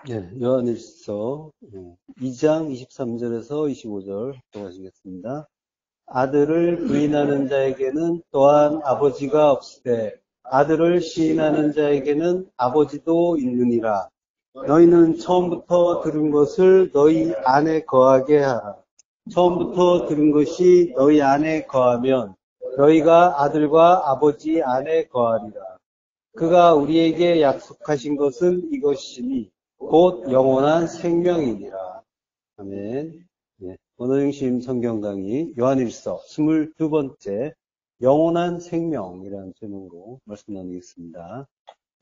예, 요한일서 2장 23절에서 25절 동하시겠습니다. 아들을 부인하는 자에게는 또한 아버지가 없으되 아들을 시인하는 자에게는 아버지도 있느니라. 너희는 처음부터 들은 것을 너희 안에 거하게 하라. 처음부터 들은 것이 너희 안에 거하면 너희가 아들과 아버지 안에 거하리라. 그가 우리에게 약속하신 것은 이것이니 곧 영원한 생명이니라. 아멘. 예, 오늘 중심 성경 강의 요한일서 22번째 영원한 생명이라는 제목으로 말씀 나누겠습니다.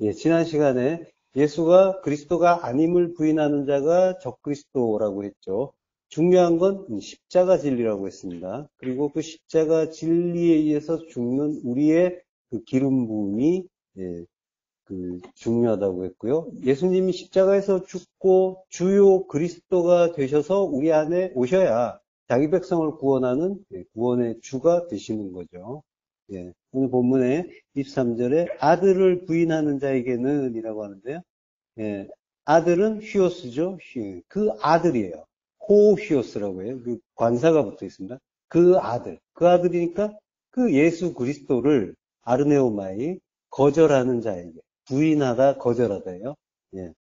예, 지난 시간에 예수가 그리스도가 아님을 부인하는 자가 적그리스도라고 했죠. 중요한 건 십자가 진리라고 했습니다. 그리고 그 십자가 진리에 의해서 죽는 우리의 그 기름 부음이 중요하다고 했고요. 예수님이 십자가에서 죽고 주요 그리스도가 되셔서 우리 안에 오셔야 자기 백성을 구원하는 구원의 주가 되시는 거죠. 예, 오늘 본문에 23절에 아들을 부인하는 자에게는 이라고 하는데요. 예, 아들은 휘오스죠. 그 아들이에요. 호휘오스라고 해요. 그 관사가 붙어 있습니다. 그 아들. 그 아들이니까 그 예수 그리스도를 아르네오마이 거절하는 자에게 부인하다 거절하다예요. 예.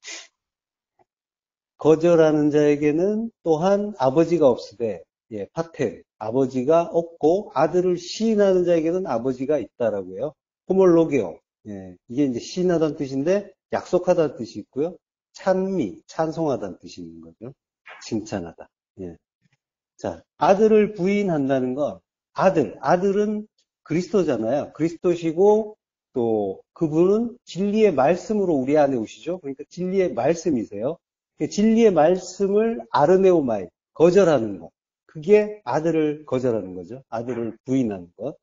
거절하는 자에게는 또한 아버지가 없으되 파텔 아버지가 없고 아들을 시인하는 자에게는 아버지가 있다라고 해요. 호몰로게오 이게 이제 시인하다는 뜻인데 약속하다는 뜻이 있고요. 찬미 찬송하다는 뜻이 있는 거죠. 칭찬하다. 예. 자, 아들을 부인한다는 건 아들은 그리스도잖아요. 그리스도시고 또 그분은 진리의 말씀으로 우리 안에 오시죠. 그러니까 진리의 말씀이세요. 진리의 말씀을 아르네오마이 거절하는 것. 그게 아들을 거절하는 거죠. 아들을 부인하는 것.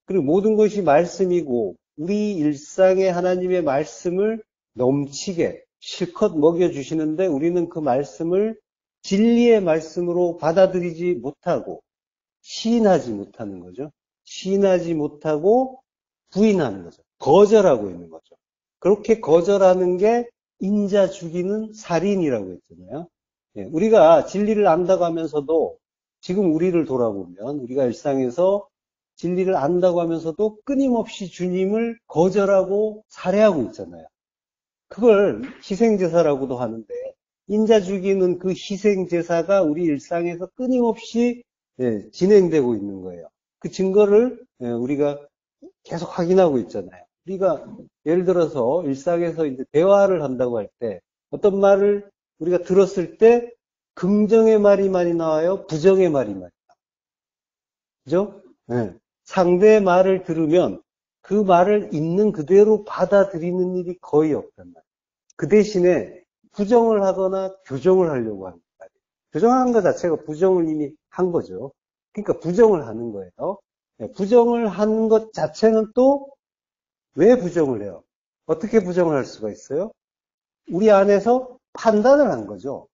그리고 모든 것이 말씀이고 우리 일상에 하나님의 말씀을 넘치게 실컷 먹여주시는데 우리는 그 말씀을 진리의 말씀으로 받아들이지 못하고 시인하지 못하는 거죠. 시인하지 못하고 부인하는 거죠. 거절하고 있는 거죠. 그렇게 거절하는 게 인자 죽이는 살인이라고 했잖아요. 우리가 진리를 안다고 하면서도 지금 우리를 돌아보면 우리가 일상에서 진리를 안다고 하면서도 끊임없이 주님을 거절하고 살해하고 있잖아요. 그걸 희생제사라고도 하는데 인자 죽이는 그 희생제사가 우리 일상에서 끊임없이 진행되고 있는 거예요. 그 증거를 우리가 계속 확인하고 있잖아요. 우리가 예를 들어서 일상에서 이제 대화를 한다고 할 때 어떤 말을 우리가 들었을 때 긍정의 말이 많이 나와요? 부정의 말이 많이 나와요? 그죠? 네. 상대의 말을 들으면 그 말을 있는 그대로 받아들이는 일이 거의 없단 말이에요. 그 대신에 부정을 하거나 교정을 하려고 하는 말이에요. 교정하는 것 자체가 부정을 이미 한 거죠. 그러니까 부정을 하는 거예요. 부정을 하는 것 자체는 또 왜 부정을 해요? 어떻게 부정을 할 수가 있어요? 우리 안에서 판단을 한 거죠.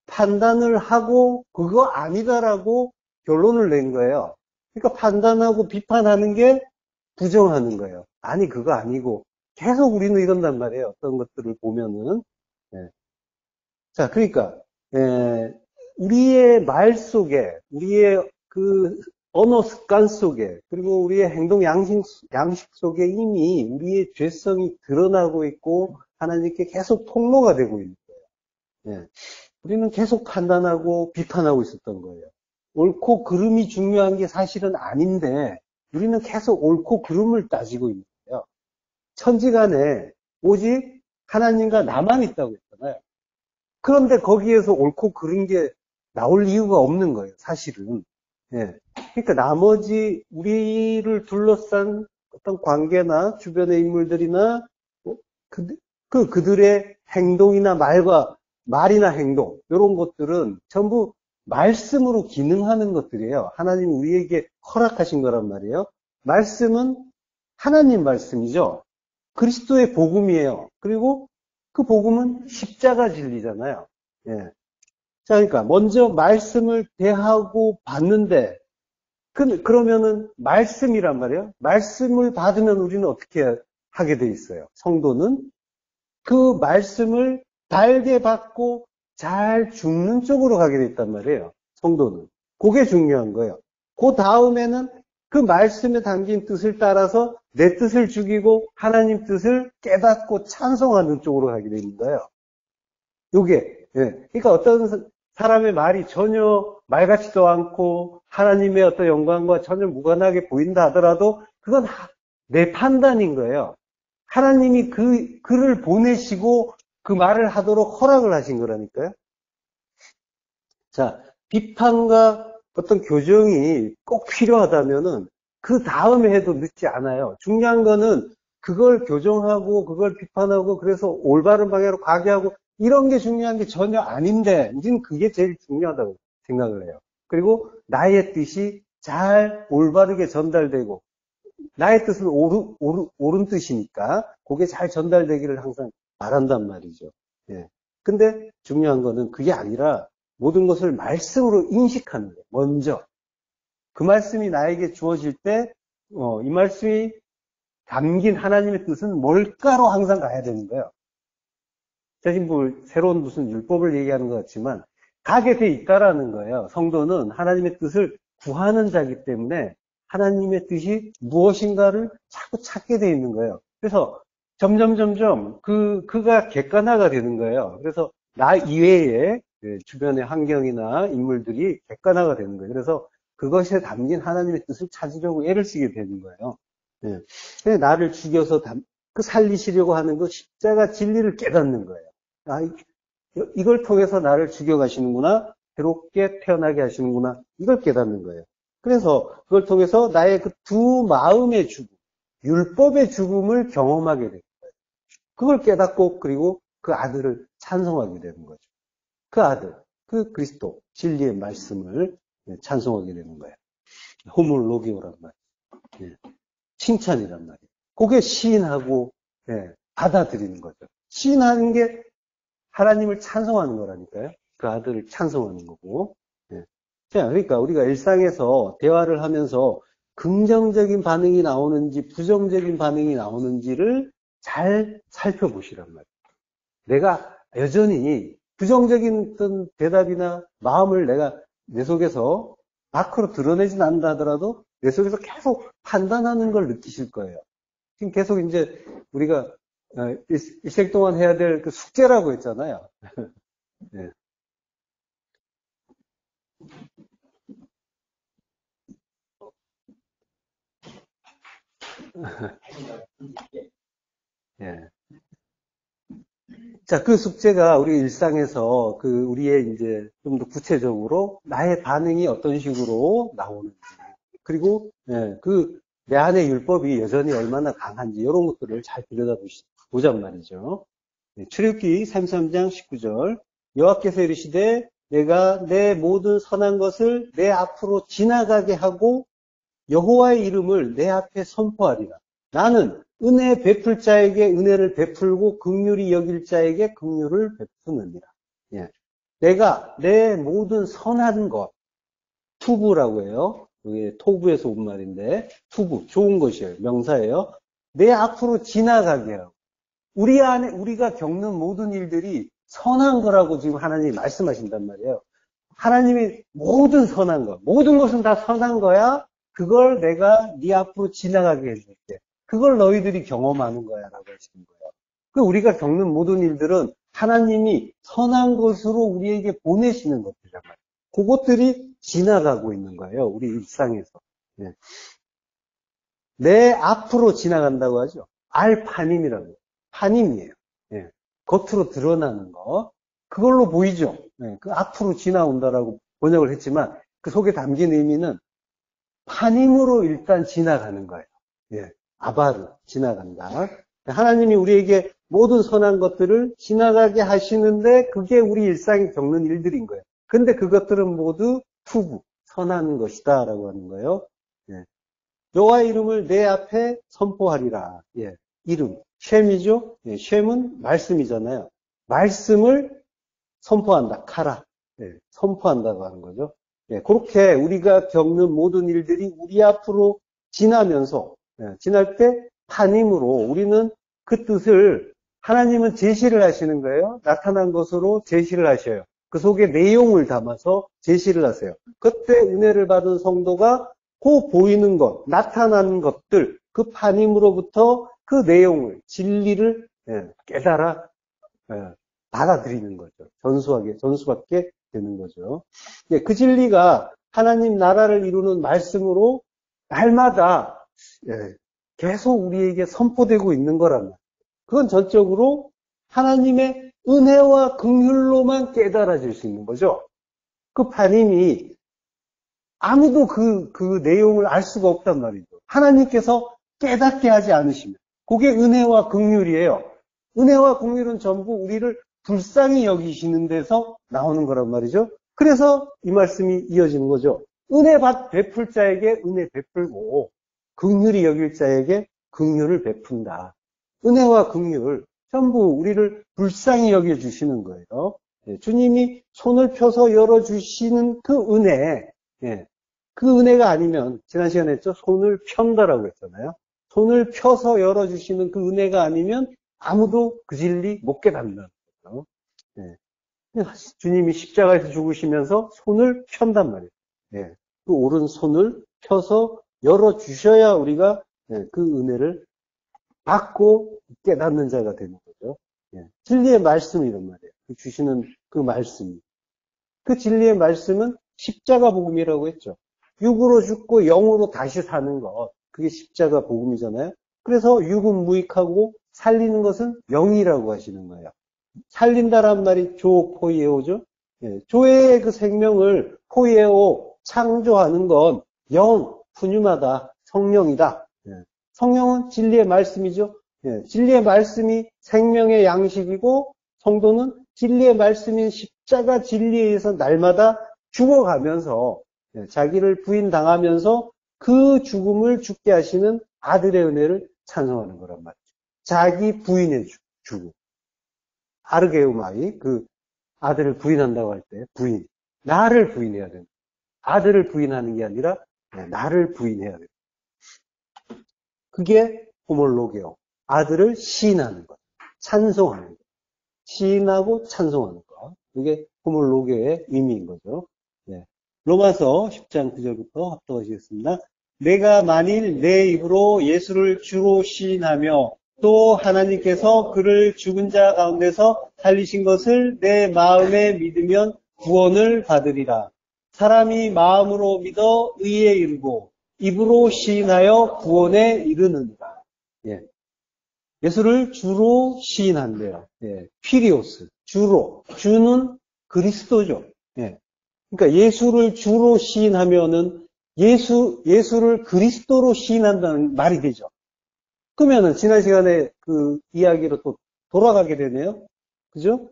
판단을 하고 그거 아니다라고 결론을 낸 거예요. 그러니까 판단하고 비판하는 게 부정하는 거예요. 아니 그거 아니고 계속 우리는 이런단 말이에요. 어떤 것들을 보면은 자 그러니까 우리의 말 속에 우리의 그 언어 습관 속에 그리고 우리의 행동 양식 속에 이미 우리의 죄성이 드러나고 있고 하나님께 계속 통로가 되고 있는 거예요. 우리는 계속 판단하고 비판하고 있었던 거예요. 옳고 그름이 중요한 게 사실은 아닌데 우리는 계속 옳고 그름을 따지고 있는 거예요. 천지간에 오직 하나님과 나만 있다고 했잖아요. 그런데 거기에서 옳고 그른 게 나올 이유가 없는 거예요, 사실은. 그러니까 나머지 우리를 둘러싼 어떤 관계나 주변의 인물들이나 그들의 행동이나 말이나 행동 이런 것들은 전부 말씀으로 기능하는 것들이에요. 하나님이 우리에게 허락하신 거란 말이에요. 말씀은 하나님 말씀이죠. 그리스도의 복음이에요. 그리고 그 복음은 십자가 진리잖아요. 자, 그러니까 먼저 말씀을 대하고 받는데 그러면은 말씀이란 말이에요. 말씀을 받으면 우리는 어떻게 하게 돼 있어요? 성도는 그 말씀을 달게 받고 잘 죽는 쪽으로 가게 됐단 말이에요. 성도는. 그게 중요한 거예요. 그 다음에는 그 말씀에 담긴 뜻을 따라서 내 뜻을 죽이고 하나님 뜻을 깨닫고 찬송하는 쪽으로 가게 되는 거예요. 요게, 예. 그러니까 어떤 사람의 말이 전혀 말 같지도 않고 하나님의 어떤 영광과 전혀 무관하게 보인다 하더라도 그건 내 판단인 거예요. 하나님이 그를 보내시고 그 말을 하도록 허락을 하신 거라니까요. 자, 비판과 어떤 교정이 꼭 필요하다면은 그 다음에 해도 늦지 않아요. 중요한 거는 그걸 교정하고 그걸 비판하고 그래서 올바른 방향으로 가게 하고 이런 게 중요한 게 전혀 아닌데 이제는 그게 제일 중요하다고 생각을 해요. 그리고 나의 뜻이 잘 올바르게 전달되고 나의 뜻은 옳은 뜻이니까 그게 잘 전달되기를 항상 바란단 말이죠. 예. 근데 중요한 거는 그게 아니라 모든 것을 말씀으로 인식하는 거예요. 먼저. 그 말씀이 나에게 주어질 때, 이 말씀이 담긴 하나님의 뜻은 뭘까로 항상 가야 되는 거예요. 사실 새로운 무슨 율법을 얘기하는 것 같지만, 가게 돼 있다라는 거예요. 성도는 하나님의 뜻을 구하는 자이기 때문에 하나님의 뜻이 무엇인가를 자꾸 찾게 돼 있는 거예요. 그래서 점점 그가 객관화가 되는 거예요. 그래서 나 이외에 주변의 환경이나 인물들이 객관화가 되는 거예요. 그래서 그것에 담긴 하나님의 뜻을 찾으려고 애를 쓰게 되는 거예요. 예. 나를 죽여서 살리시려고 하는 그 십자가 진리를 깨닫는 거예요. 이걸 통해서 나를 죽여가시는구나, 괴롭게 태어나게 하시는구나, 이걸 깨닫는 거예요. 그래서 그걸 통해서 나의 그 두 마음의 죽음, 율법의 죽음을 경험하게 되는 거예요. 그걸 깨닫고 그리고 그 아들을 찬송하게 되는 거죠. 그 아들, 그 그리스도, 진리의 말씀을 찬송하게 되는 거예요. 호물로기오란 말이에요. 칭찬이란 말이에요. 그게 시인하고 받아들이는 거죠. 시인하는 게 하나님을 찬송하는 거라니까요. 그 아들을 찬송하는 거고. 자, 그러니까 우리가 일상에서 대화를 하면서 긍정적인 반응이 나오는지 부정적인 반응이 나오는지를 잘 살펴보시란 말이에요. 내가 여전히 부정적인 어떤 대답이나 마음을 내가 내 속에서 밖으로 드러내진 않는다 하더라도 내 속에서 계속 판단하는 걸 느끼실 거예요. 지금 계속 이제 우리가 일생 동안 해야 될 그 숙제라고 했잖아요. 네. 예. 자, 그 숙제가 우리 일상에서 우리의 이제 좀 더 구체적으로 나의 반응이 어떤 식으로 나오는지, 그리고, 내 안의 율법이 여전히 얼마나 강한지, 이런 것들을 잘 들여다보자는 말이죠. 출애굽기 33장 19절. 여호와께서 이르시되 내가 내 모든 선한 것을 내 앞으로 지나가게 하고 여호와의 이름을 내 앞에 선포하리라. 나는 은혜 베풀 자에게 은혜를 베풀고 긍휼히 여길 자에게 긍휼을 베푸느니라. 예. 내가 내 모든 선한 것, 투부라고 해요. 이게 토부에서 온 말인데 투부, 좋은 것이에요. 명사예요. 내 앞으로 지나가게 하고 우리 안에 우리가 겪는 모든 일들이 선한 거라고 지금 하나님이 말씀하신단 말이에요. 하나님이 모든 선한 것, 모든 것은 다 선한 거야. 그걸 내가 네 앞으로 지나가게 해줄게. 그걸 너희들이 경험하는 거야 라고 하시는 거예요. 그 우리가 겪는 모든 일들은 하나님이 선한 것으로 우리에게 보내시는 것들이란 말이에요. 그것들이 지나가고 있는 거예요. 우리 일상에서. 예. 내 앞으로 지나간다고 하죠. 알파님이라고. 파님이에요. 예. 겉으로 드러나는 거. 그걸로 보이죠. 예. 그 앞으로 지나온다라고 번역을 했지만 그 속에 담긴 의미는 파님으로 일단 지나가는 거예요. 예. 아바르, 지나간다. 하나님이 우리에게 모든 선한 것들을 지나가게 하시는데 그게 우리 일상에 겪는 일들인 거예요. 근데 그것들은 모두 투구, 선한 것이다 라고 하는 거예요. 예. 여호와의 이름을 내 앞에 선포하리라. 예. 이름, 쉔이죠. 예. 쉔은 말씀이잖아요. 말씀을 선포한다. 카라. 예. 선포한다고 하는 거죠. 예. 그렇게 우리가 겪는 모든 일들이 우리 앞으로 지나면서 지날 때 파님으로 우리는 그 뜻을 하나님은 제시를 하시는 거예요. 나타난 것으로 제시를 하셔요. 그 속에 내용을 담아서 제시를 하세요. 그때 은혜를 받은 성도가 그 보이는 것, 나타난 것들, 그 하나님으로부터 그 내용을, 진리를 깨달아 받아들이는 거죠. 전수받게 되는 거죠. 그 진리가 하나님 나라를 이루는 말씀으로 날마다 계속 우리에게 선포되고 있는 거란 말이에요. 그건 전적으로 하나님의 은혜와 긍휼로만 깨달아질 수 있는 거죠. 그 하나님이 아무도 그 내용을 알 수가 없단 말이죠. 하나님께서 깨닫게 하지 않으시면. 그게 은혜와 긍휼이에요. 은혜와 긍휼은 전부 우리를 불쌍히 여기시는 데서 나오는 거란 말이죠. 그래서 이 말씀이 이어지는 거죠. 은혜 베풀 자에게 은혜 베풀고 긍휼히 여길 자에게 긍휼을 베푼다. 은혜와 긍휼 전부 우리를 불쌍히 여겨주시는 거예요. 주님이 손을 펴서 열어주시는 그 은혜, 그 은혜가 아니면 지난 시간에 했죠. 손을 편다라고 했잖아요. 손을 펴서 열어주시는 그 은혜가 아니면 아무도 그 진리 못 깨닫는다는 거죠. 주님이 십자가에서 죽으시면서 손을 편단 말이에요. 그 오른손을 펴서 열어주셔야 우리가 그 은혜를 받고 깨닫는 자가 되는 거죠. 진리의 말씀이란 말이에요. 주시는 그 말씀이. 그 진리의 말씀은 십자가 복음이라고 했죠. 육으로 죽고 영으로 다시 사는 것. 그게 십자가 복음이잖아요. 그래서 육은 무익하고 살리는 것은 영이라고 하시는 거예요. 살린다란 말이 조포이에오죠. 조의 그 생명을 포이에오 창조하는 건 영, 푸뉴마다 성령이다. 성령은 진리의 말씀이죠. 진리의 말씀이 생명의 양식이고 성도는 진리의 말씀인 십자가 진리에 의해서 날마다 죽어가면서 자기를 부인당하면서 그 죽음을 죽게 하시는 아들의 은혜를 찬송하는 거란 말이죠. 자기 부인의 죽음. 아르게우마이, 그 아들을 부인한다고 할 때 부인. 나를 부인해야 된다. 아들을 부인하는 게 아니라 나를 부인해야 된다. 그게 호몰로게오. 아들을 시인하는 것. 찬송하는 것. 시인하고 찬송하는 것. 그게 호몰로게오의 의미인 거죠. 로마서 10장 9절부터 합독하시겠습니다. 내가 만일 내 입으로 예수를 주로 시인하며 또 하나님께서 그를 죽은 자 가운데서 살리신 것을 내 마음에 믿으면 구원을 받으리라. 사람이 마음으로 믿어 의에 이르고 입으로 시인하여 구원에 이르느니라. 예수를 주로 시인한대요. 피리오스. 주로. 주는 그리스도죠. 그러니까 예수를 주로 시인하면은 예수를 그리스도로 시인한다는 말이 되죠. 그러면은 지난 시간에 그 이야기로 또 돌아가게 되네요. 그죠?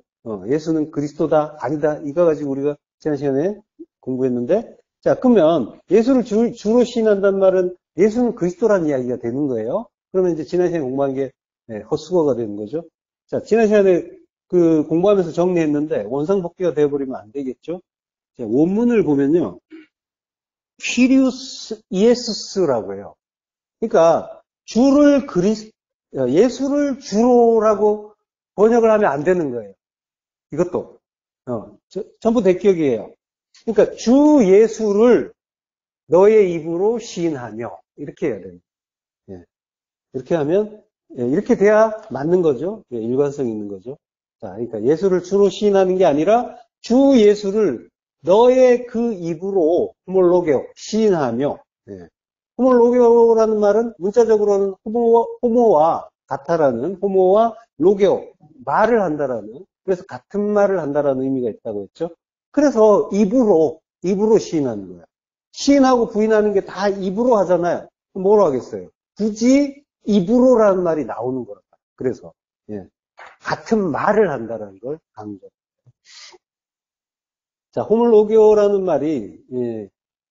예수는 그리스도다, 아니다. 이거 가지고 우리가 지난 시간에 공부했는데, 자, 그러면 예수를 주로 시인한다는 말은 예수는 그리스도라는 이야기가 되는 거예요. 그러면 이제 지난 시간에 공부한 게 헛수고가 되는 거죠. 자, 지난 시간에 그 공부하면서 정리했는데 원상복귀가 되어버리면 안 되겠죠. 자, 원문을 보면요. 퀴리우스 이에스스라고 해요. 그러니까 예수를 주로라고 번역을 하면 안 되는 거예요. 이것도. 전부 대격이에요. 그러니까 주 예수를 너의 입으로 시인하며 이렇게 해야 됩니다. 이렇게 하면 이렇게 돼야 맞는 거죠. 일관성 있는 거죠. 자, 그러니까 예수를 주로 시인하는 게 아니라 주 예수를 너의 그 입으로 호몰로게오 시인하며. 호몰로게오라는 말은 문자적으로는 호모와 같다라는 호모와 로게오 말을 한다라는, 그래서 같은 말을 한다라는 의미가 있다고 했죠. 그래서 입으로 시인하는 거예요. 시인하고 부인하는 게 다 입으로 하잖아요. 뭐로 하겠어요? 굳이 입으로라는 말이 나오는 거라. 그래서 같은 말을 한다라는 걸 강조. 자, 호몰로게오라는 말이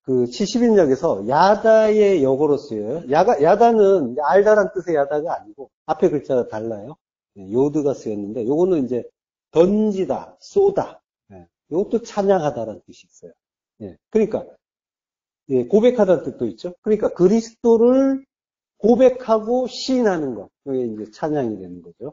그 70인역에서 야다의 역어로 쓰여요. 야다는 알다란 뜻의 야다가 아니고 앞에 글자가 달라요. 요드가 쓰였는데 요거는 이제 던지다, 쏘다. 이것도 찬양하다라는 뜻이 있어요. 그러니까 고백하다는 뜻도 있죠. 그러니까 그리스도를 고백하고 시인하는 것. 그게 이제 찬양이 되는 거죠.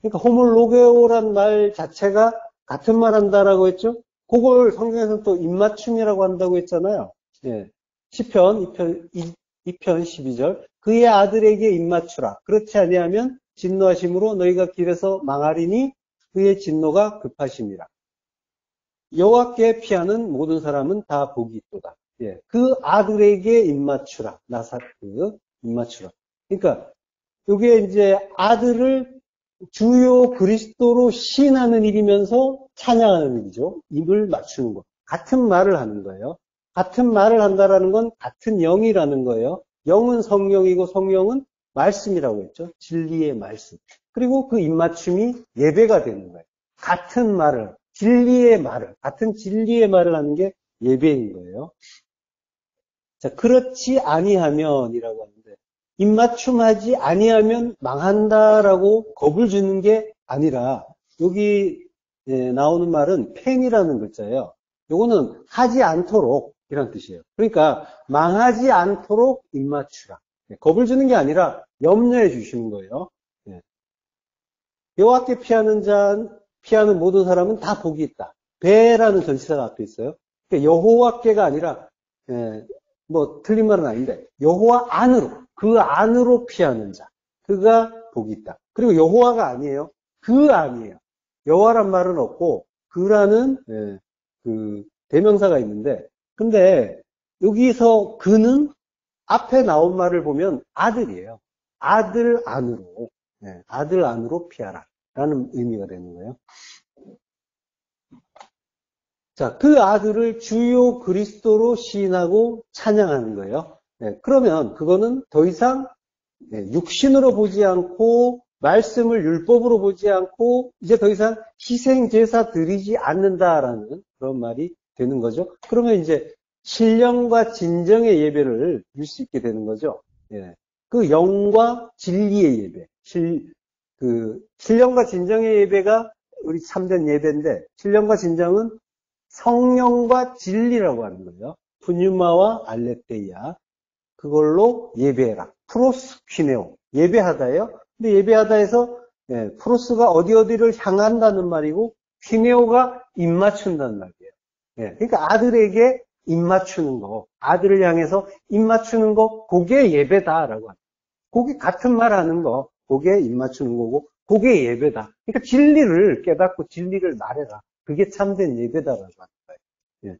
그러니까 호몰로게오란 말 자체가 같은 말 한다라고 했죠? 그걸 성경에서는 또 입맞춤이라고 한다고 했잖아요. 예. 시편 2편 12절. 그의 아들에게 입맞추라. 그렇지 아니하면 진노하심으로 너희가 길에서 망하리니 그의 진노가 급하심이라. 여호와께 피하는 모든 사람은 다 복이 있도다. 예. 그 아들에게 입맞추라. 나사렛 입맞추라. 그러니까 이게 이제 아들을 주요 그리스도로 시인하는 일이면서 찬양하는 일이죠. 입을 맞추는 것. 같은 말을 하는 거예요. 같은 말을 한다라는 건 같은 영이라는 거예요. 영은 성령이고 성령은 말씀이라고 했죠. 진리의 말씀. 그리고 그 입맞춤이 예배가 되는 거예요. 같은 말을, 진리의 말을, 같은 진리의 말을 하는 게 예배인 거예요. 자, 그렇지 아니하면이라고 하는데, 입맞춤하지 아니하면 망한다라고 겁을 주는 게 아니라, 여기 나오는 말은 펜이라는 글자예요. 요거는 하지 않도록 이란 뜻이에요. 그러니까 망하지 않도록 입맞추라. 겁을 주는 게 아니라 염려해 주시는 거예요. 여호와께 피하는 모든 사람은 다 복이 있다. 배라는 전치사가 앞에 있어요. 그러니까 여호와께가 아니라 뭐 틀린 말은 아닌데 여호와 안으로, 그 안으로 피하는 자, 그가 복이 있다. 그리고 여호와가 아니에요. 그 아니에요. 여호와란 말은 없고 그라는 그 대명사가 있는데, 근데 여기서 그는 앞에 나온 말을 보면 아들이에요. 아들 안으로, 아들 안으로 피하라 라는 의미가 되는 거예요. 자, 그 아들을 주요 그리스도로 시인하고 찬양하는 거예요. 그러면 그거는 더 이상 육신으로 보지 않고 말씀을 율법으로 보지 않고 이제 더 이상 희생 제사 드리지 않는다라는 그런 말이 되는 거죠. 그러면 이제 신령과 진정의 예배를 드릴 수 있게 되는 거죠. 그 영과 진리의 예배, 신령과 진정의 예배가 우리 참된 예배인데, 신령과 진정은 성령과 진리라고 하는 거예요. 푸뉴마와 알레테이아, 그걸로 예배해라. 프로스퀴네오, 예배하다예요. 근데 예배하다에서 프로스가 어디를 향한다는 말이고 퀴네오가 입맞춘다는 말이에요. 그러니까 아들에게 입맞추는 거, 아들을 향해서 입맞추는 거, 그게 예배다라고 합니다. 그게 같은 말 하는 거, 그게 입맞추는 거고, 그게 예배다. 그러니까 진리를 깨닫고 진리를 말해라. 그게 참된 예배다라고 하는 거예요.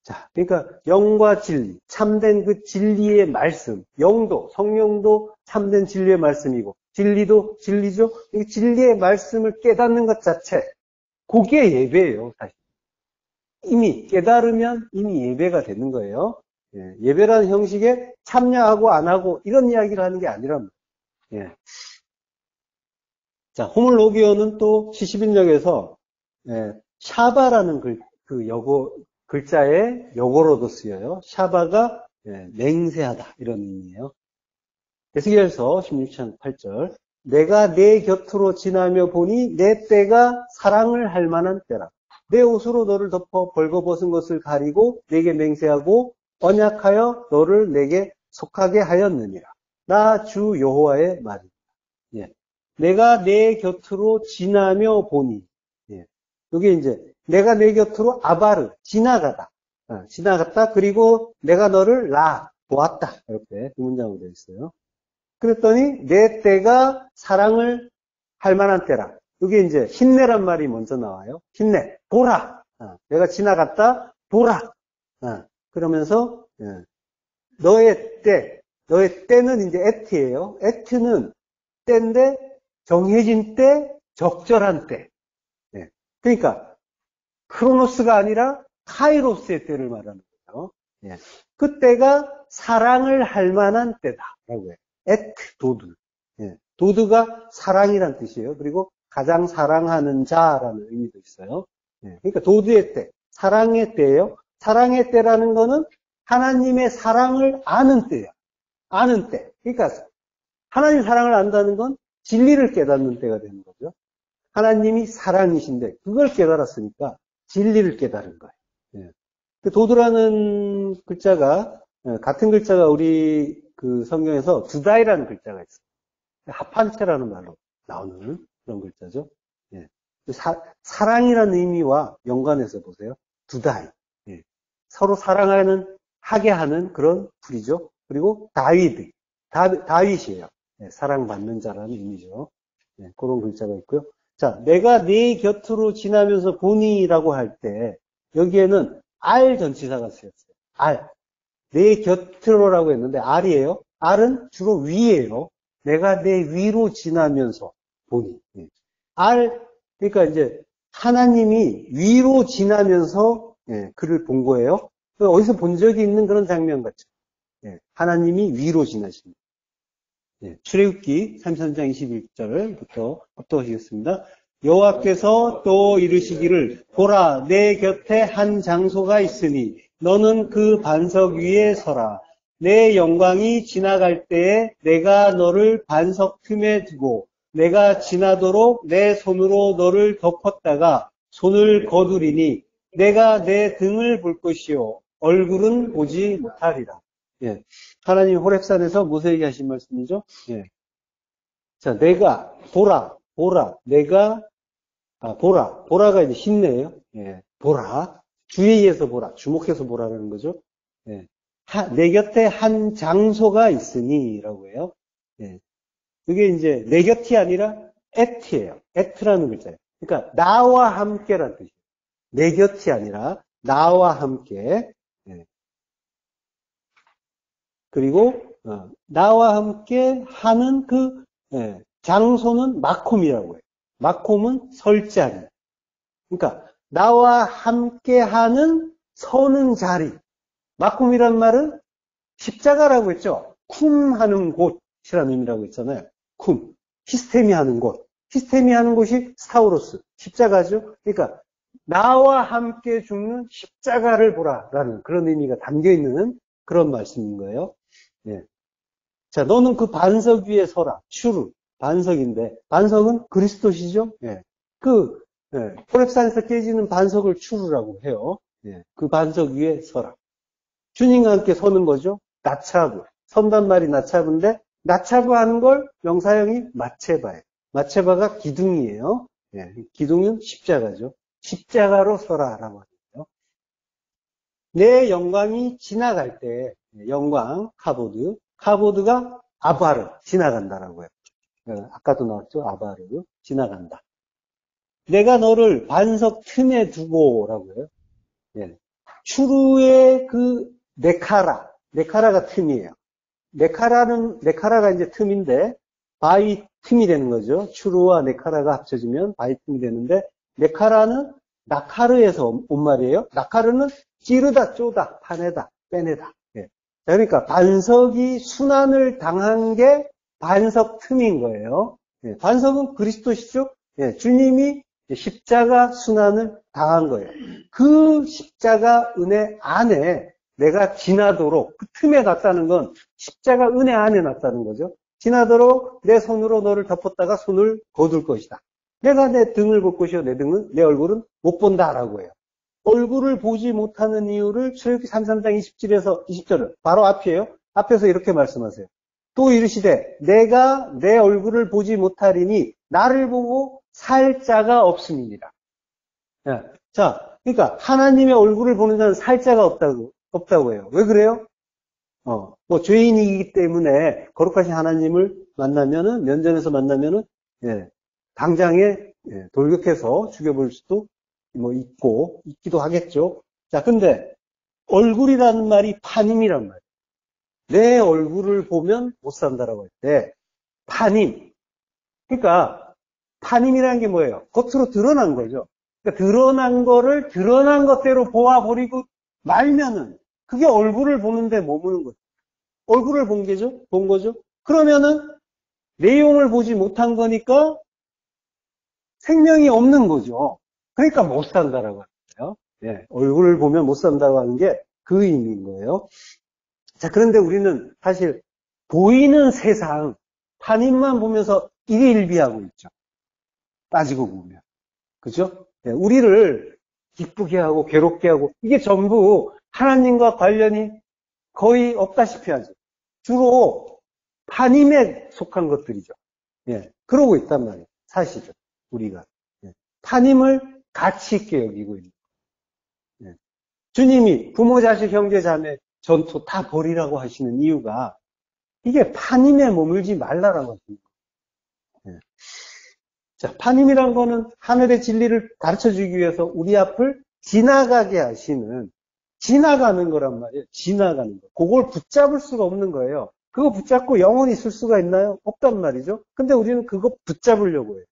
자, 그러니까 영과 진리, 참된 그 진리의 말씀, 영도, 성령도 참된 진리의 말씀이고, 진리도 진리죠. 이 진리의 말씀을 깨닫는 것 자체, 그게 예배예요, 사실. 이미 깨달으면 이미 예배가 되는 거예요. 예배라는 형식에 참여하고 안 하고 이런 이야기를 하는 게 아니란 말이에요. 자, 호물로기오는 또 시시빈역에서 샤바라는 글자의 역어로도 쓰여요. 샤바가 맹세하다 이런 의미예요. 에스겔서 16장 8절, 내가 내 곁으로 지나며 보니 내 때가 사랑을 할 만한 때라. 내 옷으로 너를 덮어 벌거벗은 것을 가리고 내게 맹세하고 언약하여 너를 내게 속하게 하였느니라. 나 주 여호와의 말이다. 내가 내 곁으로 지나며 보니, 여기 이제 내가 내 곁으로 아바르, 지나가다, 지나갔다. 그리고 내가 너를 보았다. 이렇게 두 문장으로 되어 있어요. 그랬더니 내 때가 사랑을 할 만한 때라. 여기 이제 힘내란 말이 먼저 나와요. 힘내, 보라. 내가 지나갔다, 보라. 그러면서 너의 때는 이제 에트예요. 에트는 때인데 정해진 때, 적절한 때. 그러니까 크로노스가 아니라 카이로스의 때를 말하는 거예요. 그때가 사랑을 할 만한 때다라고 해요. 에트, 도드. 도드가 사랑이란 뜻이에요. 그리고 가장 사랑하는 자라는 의미도 있어요. 그러니까 도드의 때, 사랑의 때예요. 사랑의 때라는 거는 하나님의 사랑을 아는 때예요. 아는 때. 그러니까 하나님 사랑을 안다는 건 진리를 깨닫는 때가 되는 거죠. 하나님이 사랑이신데 그걸 깨달았으니까 진리를 깨달은 거예요. 그 도드라는 글자가 같은 글자가 우리 그 성경에서 두다이라는 글자가 있어요. 합한 채라는 말로 나오는 그런 글자죠. 예. 사랑이라는 의미와 연관해서 보세요. 두다이. 예. 서로 하게 하는 그런 풀이죠. 그리고 다윗이에요. 예, 사랑받는 자라는 의미죠. 예, 그런 글자가 있고요. 자, 내가 네 곁으로 지나면서 보니라고 할 때, 여기에는 알 전치사가 쓰였어요. 알. 내 곁으로라고 했는데 R이에요. R은 주로 위예요. 내가 내 위로 지나면서 보니. 예. 그러니까 이제 하나님이 위로 지나면서 그를 본 거예요. 어디서 본 적이 있는 그런 장면 같죠. 예. 하나님이 위로 지나십니다. 예. 출애굽기 33장 21절부터 합독하시겠습니다. 여호와께서 또 이르시기를 보라 내 곁에 한 장소가 있으니 너는 그 반석 위에 서라. 내 영광이 지나갈 때에 내가 너를 반석 틈에 두고 내가 지나도록 내 손으로 너를 덮었다가 손을 거두리니 내가 내 등을 볼 것이요 얼굴은 보지 못하리라. 예. 하나님 호렙산에서 모세에게 하신 말씀이죠. 예. 자, 보라가 이제 신내예요. 예. 보라. 주의해서 보라. 주목해서 보라라는 거죠. 예. 내 곁에 한 장소가 있으니라고 해요. 예. 그게 이제 내 곁이 아니라 at예요. at라는 글자예요. 그러니까 나와 함께라는 뜻이에요. 내 곁이 아니라 나와 함께. 예. 그리고 나와 함께 하는 그 장소는 마콤이라고 해요. 마콤은 설 자리. 그러니까 나와 함께 하는 서는 자리. 마콤이란 말은 십자가라고 했죠. 쿰 하는 곳이라는 의미라고 했잖아요. 쿰. 히스테미 하는 곳. 히스테미 하는 곳이 스타우로스. 십자가죠. 그러니까 나와 함께 죽는 십자가를 보라라는 그런 의미가 담겨있는 그런 말씀인 거예요. 예. 자, 너는 그 반석 위에 서라. 슈르. 반석인데, 반석은 그리스도시죠? 예. 호렙산에서 깨지는 반석을 추르라고 해요. 예. 그 반석 위에 서라. 주님과 함께 서는 거죠. 나차브. 선단 말이 나차브인데, 나차브 하는 걸 명사형이 마체바예요. 마체바가 기둥이에요. 예. 기둥은 십자가죠. 십자가로 서라라고 하죠. 내 영광이 지나갈 때, 영광, 카보드가 아바르, 지나간다라고 해요. 아까도 나왔죠? 아바르, 지나간다. 내가 너를 반석 틈에 두고라고 해요. 예. 추루의 그 네카라가 틈이에요. 네카라가 이제 틈인데, 바위 틈이 되는 거죠. 추루와 네카라가 합쳐지면 바위 틈이 되는데, 네카라는 나카르에서 온 말이에요. 나카르는 찌르다, 쪼다, 파내다, 빼내다. 예. 그러니까 반석이 순환을 당한 게 반석 틈인 거예요. 예. 반석은 그리스도시죠. 예. 주님이 십자가 순환을 당한 거예요. 그 십자가 은혜 안에 내가 지나도록 그 틈에 놨다는 건 십자가 은혜 안에 놨다는 거죠. 지나도록 내 손으로 너를 덮었다가 손을 거둘 것이다. 내가 내 등을 볼 것이요 내 얼굴은 못 본다라고 해요. 얼굴을 보지 못하는 이유를 출애굽기 33장 20절은 바로 앞이에요. 앞에서 이렇게 말씀하세요. 또 이르시되 내가 내 얼굴을 보지 못하리니 나를 보고 살 자가 없음이니라. 자, 그러니까 하나님의 얼굴을 보는 자는 살 자가 없다고 해요. 왜 그래요? 뭐 죄인이기 때문에 거룩하신 하나님을 만나면은 면전에서 만나면은 당장에 돌격해서 죽여볼 수도 뭐 있기도 하겠죠. 자, 근데 얼굴이라는 말이 판임이란 말이에요. 내 얼굴을 보면 못 산다라고 할 때 판임. 그러니까 판임이라는 게 뭐예요? 겉으로 드러난 거죠. 그러니까 드러난 거를 드러난 것대로 보아버리고 말면은 그게 얼굴을 보는데 머무는 거죠. 얼굴을 본 거죠. 그러면은 내용을 보지 못한 거니까 생명이 없는 거죠. 그러니까 못 산다라고 하는 거예요. 예, 얼굴을 보면 못 산다고 하는 게 그 의미인 거예요. 자, 그런데 우리는 사실 보이는 세상, 판임만 보면서 일희일비하고 있죠. 따지고 보면. 그죠? 예, 우리를 기쁘게 하고 괴롭게 하고 이게 전부 하나님과 관련이 거의 없다시피 하죠. 주로 판임에 속한 것들이죠. 예, 그러고 있단 말이에요. 사실은 우리가 타님을 가치 있게 여기고 있는 거예요. 주님이 부모, 자식, 형제, 자매, 전토 다 버리라고 하시는 이유가 이게 파님에 머물지 말라라고 하십니다. 자, 파님이란 거는 하늘의 진리를 가르쳐 주기 위해서 우리 앞을 지나가게 하시는, 지나가는 거란 말이에요. 지나가는 거. 그걸 붙잡을 수가 없는 거예요. 그거 붙잡고 영원히 있을 수가 있나요? 없단 말이죠. 근데 우리는 그거 붙잡으려고 해요.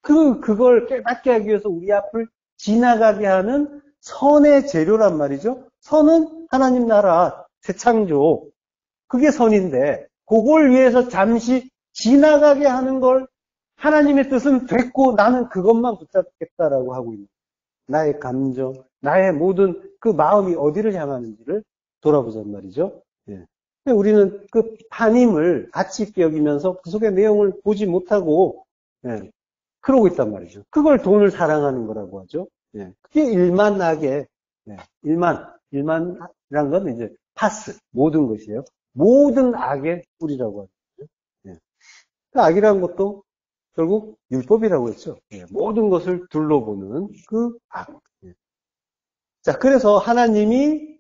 그걸 깨닫게 하기 위해서 우리 앞을 지나가게 하는 선의 재료란 말이죠. 선은 하나님 나라, 새 창조. 그게 선인데, 그걸 위해서 잠시 지나가게 하는 걸 하나님의 뜻은 됐고 나는 그것만 붙잡겠다라고 하고 있는 거예요. 나의 감정, 나의 모든 그 마음이 어디를 향하는지를 돌아보잔 말이죠. 예. 우리는 그 파님을 가치 있게 여기면서 그 속의 내용을 보지 못하고 그러고 있단 말이죠. 그걸 돈을 사랑하는 거라고 하죠. 예. 그게 일만하게 일만이란 건 이제 파스, 모든 것이에요. 모든 악의 뿌리라고 하죠. 예. 그 악이라는 것도 결국 율법이라고 했죠. 예. 모든 것을 둘러보는 그 악. 예. 자, 그래서 하나님이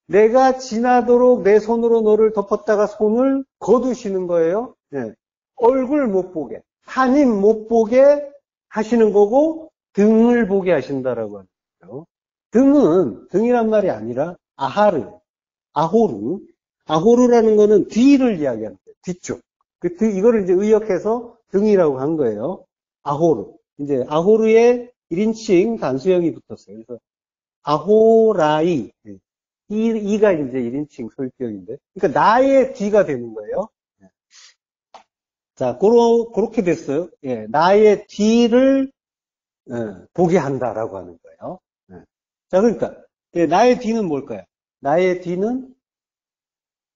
내가 지나도록 내 손으로 너를 덮었다가 손을 거두시는 거예요. 예. 얼굴 못 보게, 하님 못 보게 하시는 거고 등을 보게 하신다라고 하는 거예요. 등이란 말이 아니라 아호르라는 거는 뒤를 이야기하는 거예요. 뒤쪽. 이거를 이제 의역해서 등이라고 한 거예요. 아호르. 이제 아호르에 1인칭 단수형이 붙었어요. 그래서 아호라이. 이가 이제 1인칭 소유격인데. 그러니까 나의 뒤가 되는 거예요. 자, 그렇게 됐어요. 예, 나의 뒤를 보게 한다라고 하는 거예요. 자, 그러니까 나의 뒤는 뭘까요? 나의 뒤는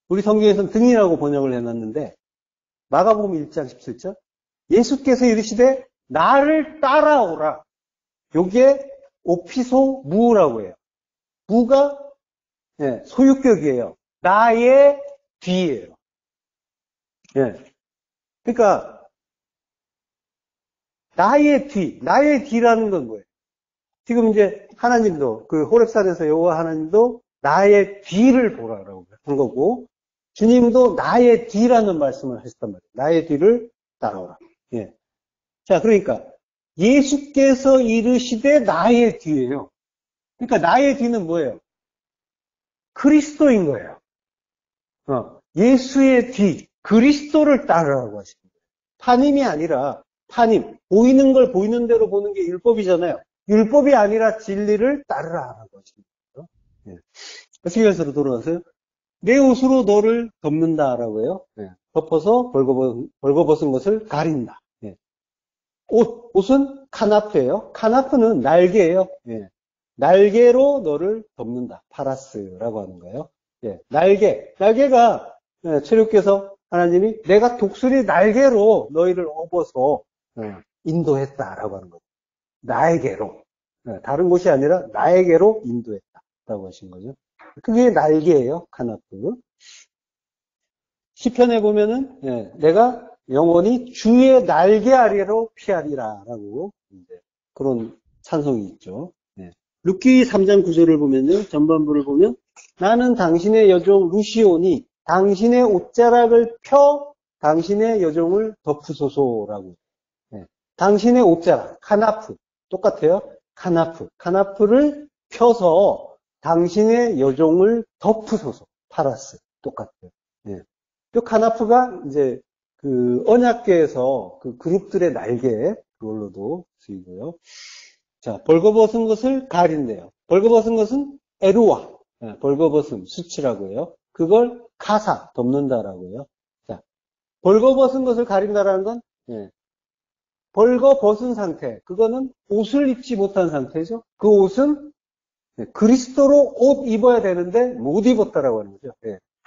우리 성경에서는 등이라고 번역을 해놨는데 마가복음 1장 17절 예수께서 이르시되 나를 따라오라. 요게 오피소 무라고 해요. 무가 소유격이에요. 나의 뒤예요. 예. 그러니까 나의 뒤라는 건 뭐예요? 지금 이제 하나님도 그 호렙산에서 여호와 하나님도 나의 뒤를 보라라고 한 거고 주님도 나의 뒤라는 말씀을 하셨단 말이에요. 나의 뒤를 따라오라. 예. 자, 그러니까 예수께서 이르시되 나의 뒤예요. 그러니까 나의 뒤는 뭐예요? 그리스도인 거예요. 예수의 뒤, 그리스도를 따르라고 하시는 거예요. 파님이 아니라 파님, 보이는 걸 보이는 대로 보는 게 율법이잖아요. 율법이 아니라 진리를 따르라고 하시는 거예요. 예. 11절로 돌아가세요. 내 옷으로 너를 덮는다라고 해요. 예. 덮어서 벌거벗은 것을 가린다. 예. 옷은 카나프예요. 카나프는 날개예요. 예. 날개로 너를 덮는다. 파라스라고 하는 거예요. 예. 날개가 체류께서 하나님이 내가 독수리 날개로 너희를 업어서 인도했다라고 하는 거죠. 나에게로. 다른 곳이 아니라 나에게로 인도했다라고 하신 거죠. 그게 날개예요. 카나프. 시편에 보면은 내가 영원히 주의 날개 아래로 피하리라라고 그런 찬송이 있죠. 룻기 3장 9절을 보면요. 전반부를 보면 나는 당신의 여종 루시오니 당신의 옷자락을 펴 당신의 여종을 덮으소서라고. 당신의 옷자락, 카나프. 똑같아요. 카나프를 펴서 당신의 여종을 덮으소서. 파라스. 똑같아요. 또 카나프가 이제 그 언약궤에서 그 그룹들의 날개, 그걸로도 쓰이고요. 자, 벌거벗은 것을 가린대요. 벌거벗은 것은 에루아, 벌거벗음, 수치라고 해요. 그걸 카사, 덮는다라고 해요. 자, 벌거벗은 것을 가린다라는 건, 벌거벗은 상태, 그거는 옷을 입지 못한 상태죠. 그 옷은 그리스도로 옷 입어야 되는데 못 입었다라고 하는 거죠.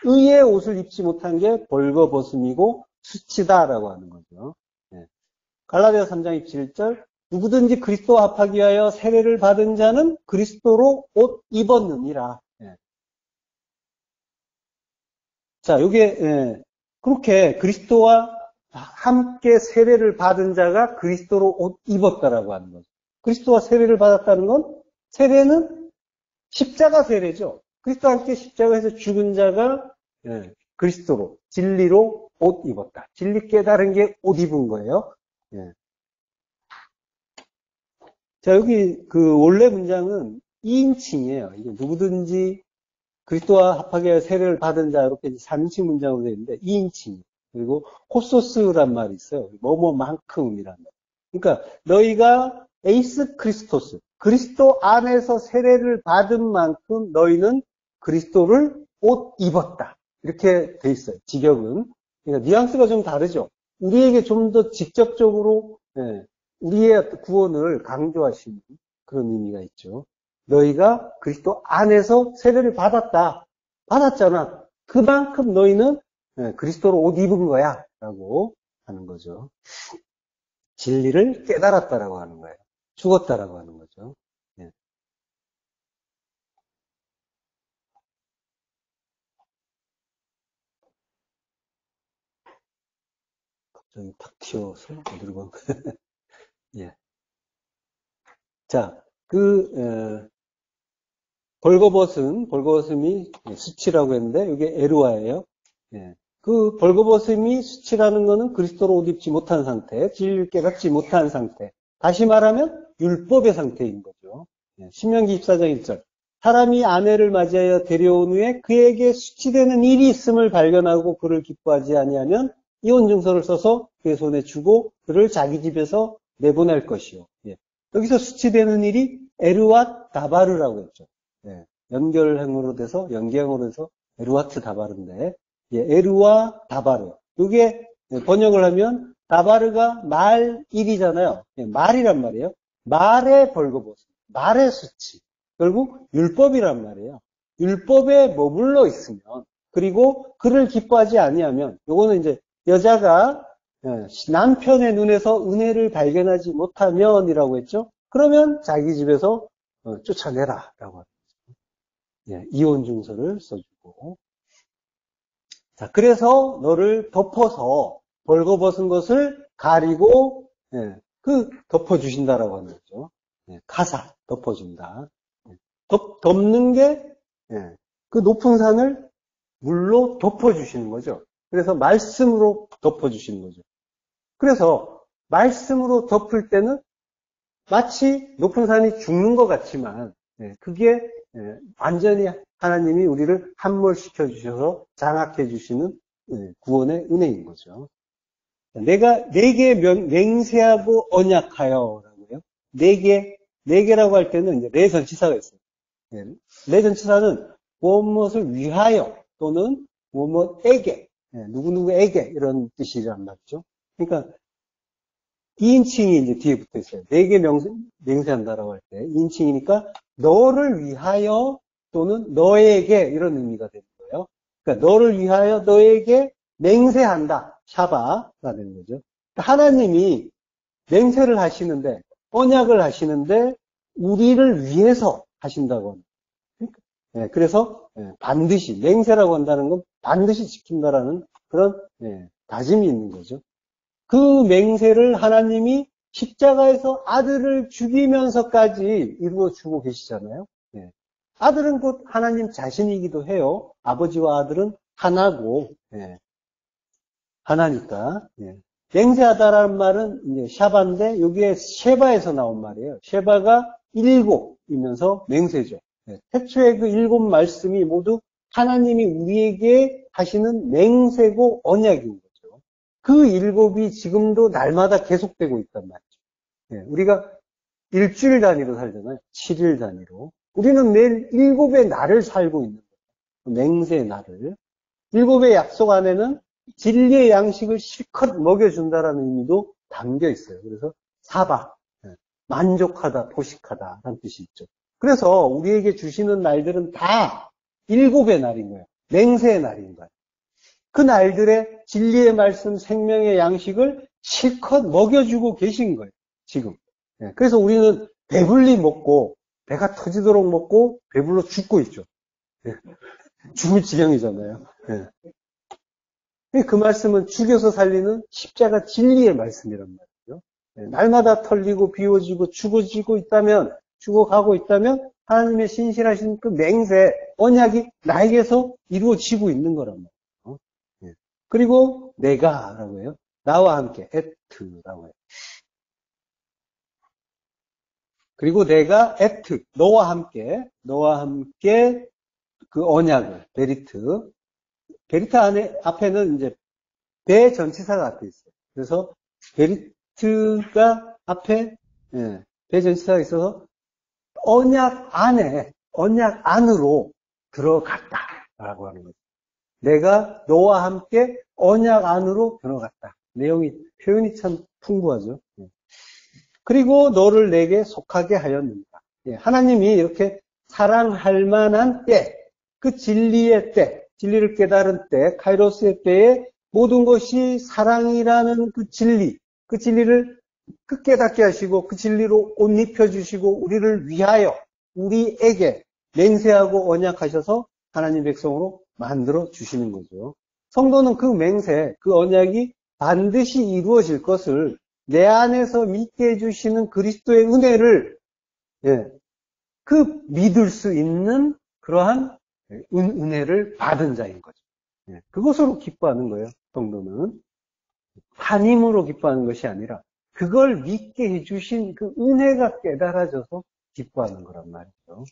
의의 옷을 입지 못한 게 벌거벗음이고 수치다라고 하는 거죠. 갈라디아 3장 27절 누구든지 그리스도와 합하기 위하여 세례를 받은 자는 그리스도로 옷 입었느니라. 자, 요게 그렇게 그리스도와 함께 세례를 받은 자가 그리스도로 옷 입었다라고 하는 거죠. 그리스도와 세례를 받았다는 건 세례는 십자가 세례죠. 그리스도와 함께 십자가에서 죽은 자가 그리스도로 진리로 옷 입었다. 진리 깨달은 게 옷 입은 거예요. 예. 자, 여기 그 원래 문장은 2인칭이에요. 이게 누구든지 그리스도와 합하게 세례를 받은 자 이렇게 3인칭 문장으로 되어 있는데 2인칭. 그리고 호소스란 말이 있어요. 뭐뭐만큼이란 말. 그러니까 너희가 에이스 크리스토스, 그리스도 안에서 세례를 받은 만큼 너희는 그리스도를 옷 입었다. 이렇게 돼 있어요. 직역은. 그러니까 뉘앙스가 좀 다르죠. 우리에게 좀 더 직접적으로 우리의 구원을 강조하시는 그런 의미가 있죠. 너희가 그리스도 안에서 세례를 받았다. 받았잖아. 그만큼 너희는 그리스도로 옷 입은 거야. 라고 하는 거죠. 진리를 깨달았다라고 하는 거예요. 죽었다라고 하는 거죠. 예. 갑자기 탁 튀어서 어디로 간 거야? 예. 자, 벌거벗음이 수치라고 했는데, 이게 에루아예요. 예. 그 벌거벗음이 수치라는 거는 그리스도로 옷 입지 못한 상태, 진리를 깨닫지 못한 상태. 다시 말하면 율법의 상태인 거죠. 예. 신명기 24장 1절. 사람이 아내를 맞이하여 데려온 후에 그에게 수치되는 일이 있음을 발견하고 그를 기뻐하지 아니하면 이혼 증서를 써서 그의 손에 주고 그를 자기 집에서 내보낼 것이요. 예. 여기서 수치되는 일이 에르와 다바르라고 했죠. 예. 연결형으로 돼서 연계형으로 해서 에르와트 다바르인데 예, 에르와 다바르. 이게 번역을 하면 다바르가 말일이잖아요. 예, 말이란 말이에요. 말의 벌거벗음, 말의 수치. 결국 율법이란 말이에요. 율법에 머물러 있으면 그리고 그를 기뻐하지 아니하면 요거는 이제 여자가 남편의 눈에서 은혜를 발견하지 못하면이라고 했죠. 그러면 자기 집에서 쫓아내라라고 합니다. 예, 이혼 증서를 써주고. 자, 그래서 너를 덮어서 벌거벗은 것을 가리고 덮어주신다라고 하는 거죠. 예, 가사 덮어준다. 덮는 게 그 높은 산을 물로 덮어주시는 거죠. 그래서 말씀으로 덮어주시는 거죠. 그래서 말씀으로 덮을 때는 마치 높은 산이 죽는 것 같지만 그게 완전히 하나님이 우리를 함몰시켜 주셔서 장악해 주시는 구원의 은혜인 거죠. 내가 네게 맹세하고 언약하여라고요. 네 개라고 할 때는 이제 네 전치사가 있어요. 네 전치사는 무엇을 위하여 또는 무엇에게 누구누구에게 이런 뜻이란 말이죠. 그러니까 2인칭이 이제 뒤에 붙어 있어요. 네개 맹세한다라고 할 때 2인칭이니까 너를 위하여 또는 너에게 이런 의미가 되는 거예요. 그러니까 너를 위하여 너에게 맹세한다. 샤바가 되는 거죠. 그러니까 하나님이 맹세를 하시는데 언약을 하시는데 우리를 위해서 하신다고 합니다. 그래서 반드시 맹세라고 한다는 건 반드시 지킨다라는 그런 다짐이 있는 거죠. 그 맹세를 하나님이 십자가에서 아들을 죽이면서까지 이루어주고 계시잖아요. 아들은 곧 하나님 자신이기도 해요. 아버지와 아들은 하나고 하나니까. 맹세하다라는 말은 이제 샤바인데 여기에 쉐바에서 나온 말이에요. 쉐바가 7이면서 맹세죠. 태초에 그 7 말씀이 모두 하나님이 우리에게 하시는 맹세고 언약인 거죠. 그 7이 지금도 날마다 계속되고 있단 말이죠. 우리가 일주일 단위로 살잖아요. 7일 단위로. 우리는 매일 7의 날을 살고 있는 거예요. 맹세의 날을. 7의 약속 안에는 진리의 양식을 실컷 먹여준다라는 의미도 담겨 있어요. 그래서 사바, 만족하다, 포식하다 라는 뜻이 있죠. 그래서 우리에게 주시는 날들은 다 7의 날인 거예요. 맹세의 날인 거예요. 그 날들의 진리의 말씀, 생명의 양식을 실컷 먹여주고 계신 거예요. 지금. 그래서 우리는 배불리 먹고 배가 터지도록 먹고 배불러 죽고 있죠. 죽을 지경이잖아요. 그 말씀은 죽여서 살리는 십자가 진리의 말씀이란 말이죠. 날마다 털리고 비워지고 죽어지고 있다면, 죽어가고 있다면 하나님의 신실하신 그 맹세, 언약이 나에게서 이루어지고 있는 거란 말이에요. 그리고 내가라고 해요. 나와 함께, 에트라고 해요. 그리고 내가 너와 함께 그 언약을, 베리트 앞에는 이제 배 전치사가 앞에 있어요. 그래서 베리트가 앞에, 배 전치사가 있어서 언약 안으로 들어갔다라고 하는 거죠. 내가 너와 함께 언약 안으로 들어갔다. 표현이 참 풍부하죠. 그리고 너를 내게 속하게 하였는가. 하나님이 이렇게 사랑할 만한 때, 그 진리의 때, 진리를 깨달은 때, 카이로스의 때에 모든 것이 사랑이라는 그 진리를 깨닫게 하시고 그 진리로 옷 입혀주시고 우리를 위하여 우리에게 맹세하고 언약하셔서 하나님 백성으로 만들어 주시는 거죠. 성도는 그 맹세, 그 언약이 반드시 이루어질 것을 내 안에서 믿게 해주시는 그리스도의 은혜를 믿을 수 있는 그러한 은혜를 받은 자인 거죠. 그것으로 기뻐하는 거예요. 성도는 한 힘으로 기뻐하는 것이 아니라 그걸 믿게 해주신 그 은혜가 깨달아져서 기뻐하는 거란 말이죠.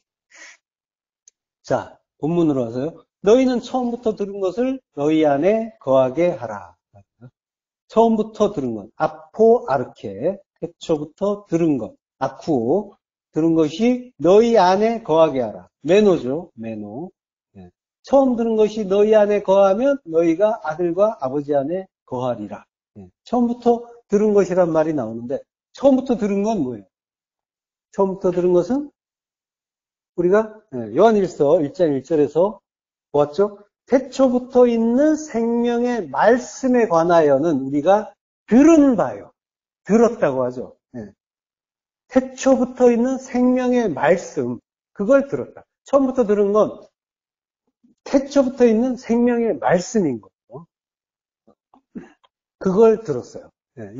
자, 본문으로 와서요. 너희는 처음부터 들은 것을 너희 안에 거하게 하라. 처음부터 들은 것, 아포 아르케, 태초부터 들은 것, 아쿠, 들은 것이 너희 안에 거하게 하라. 메노죠, 메노. 처음 들은 것이 너희 안에 거하면 너희가 아들과 아버지 안에 거하리라. 처음부터 들은 것이란 말이 나오는데 처음부터 들은 건 뭐예요? 처음부터 들은 것은 우리가 요한일서 1장 1절에서 보았죠? 태초부터 있는 생명의 말씀에 관하여는 우리가 들은 바요. 들었다고 하죠. 태초부터 있는 생명의 말씀, 그걸 들었다. 처음부터 들은 건 태초부터 있는 생명의 말씀인 거죠. 그걸 들었어요.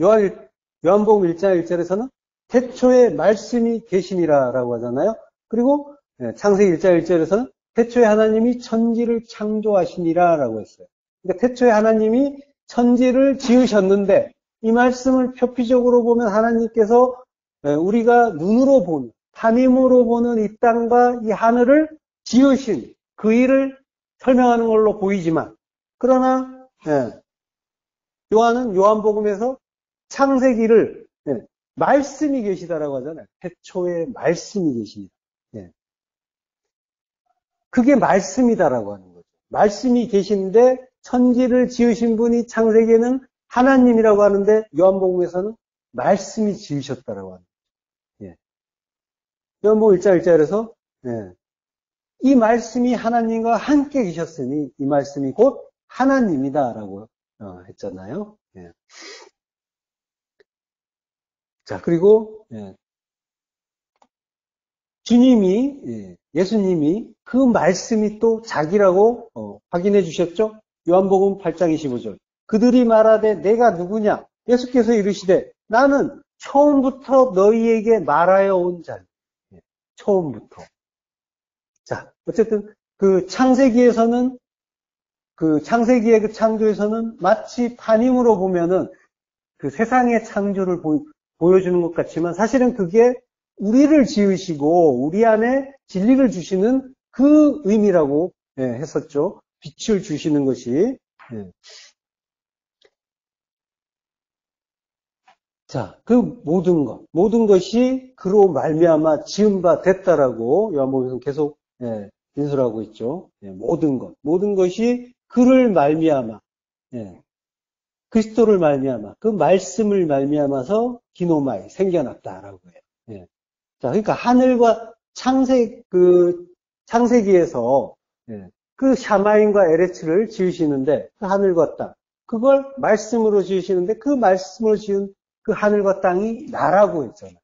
요한복음 1장 1절에서는 태초에 말씀이 계시니라라고 하잖아요. 그리고 창세기 1장 1절에서는 태초에 하나님이 천지를 창조하시니라라고 했어요. 그러니까 태초에 하나님이 천지를 지으셨는데 이 말씀을 표피적으로 보면 하나님께서 우리가 눈으로 보는, 탐임으로 보는 이 땅과 이 하늘을 지으신 그 일을 설명하는 걸로 보이지만 그러나 요한은 요한복음에서 창세기를 말씀이 계시다라고 하잖아요. 태초에 말씀이 계십니다. 그게 말씀이다라고 하는 거죠. 말씀이 계신데 천지를 지으신 분이 창세기에는 하나님이라고 하는데 요한복음에서는 말씀이 지으셨다라고 하는 거죠. 요한복음 1장 1절에서 이 말씀이 하나님과 함께 계셨으니 이 말씀이 곧 하나님이다라고 했잖아요. 자, 그리고 예수님이 그 말씀이 또 자기라고 확인해 주셨죠? 요한복음 8장 25절. 그들이 말하되 내가 누구냐? 예수께서 이르시되 나는 처음부터 너희에게 말하여 온 자니. 처음부터. 자, 어쨌든 그 창세기의 그 창조에서는 마치 판임으로 보면은 그 세상의 창조를 보여주는 것 같지만 사실은 그게 우리를 지으시고 우리 안에 진리를 주시는 그 의미라고 했었죠. 빛을 주시는 것이. 자, 그 모든 것이 그로 말미암아 지은 바 됐다라고 요한복음에서 계속 인술하고 있죠. 모든 것이 그를 말미암아, 그리스도를 말미암아, 그 말씀을 말미암아서 기노마이 생겨났다라고 해요. 자, 그러니까 하늘과 창세기에서 그 샤마임과 에레츠를 지으시는데 그 하늘과 땅, 그걸 말씀으로 지으시는데 그 말씀으로 지은 그 하늘과 땅이 나라고 했잖아요.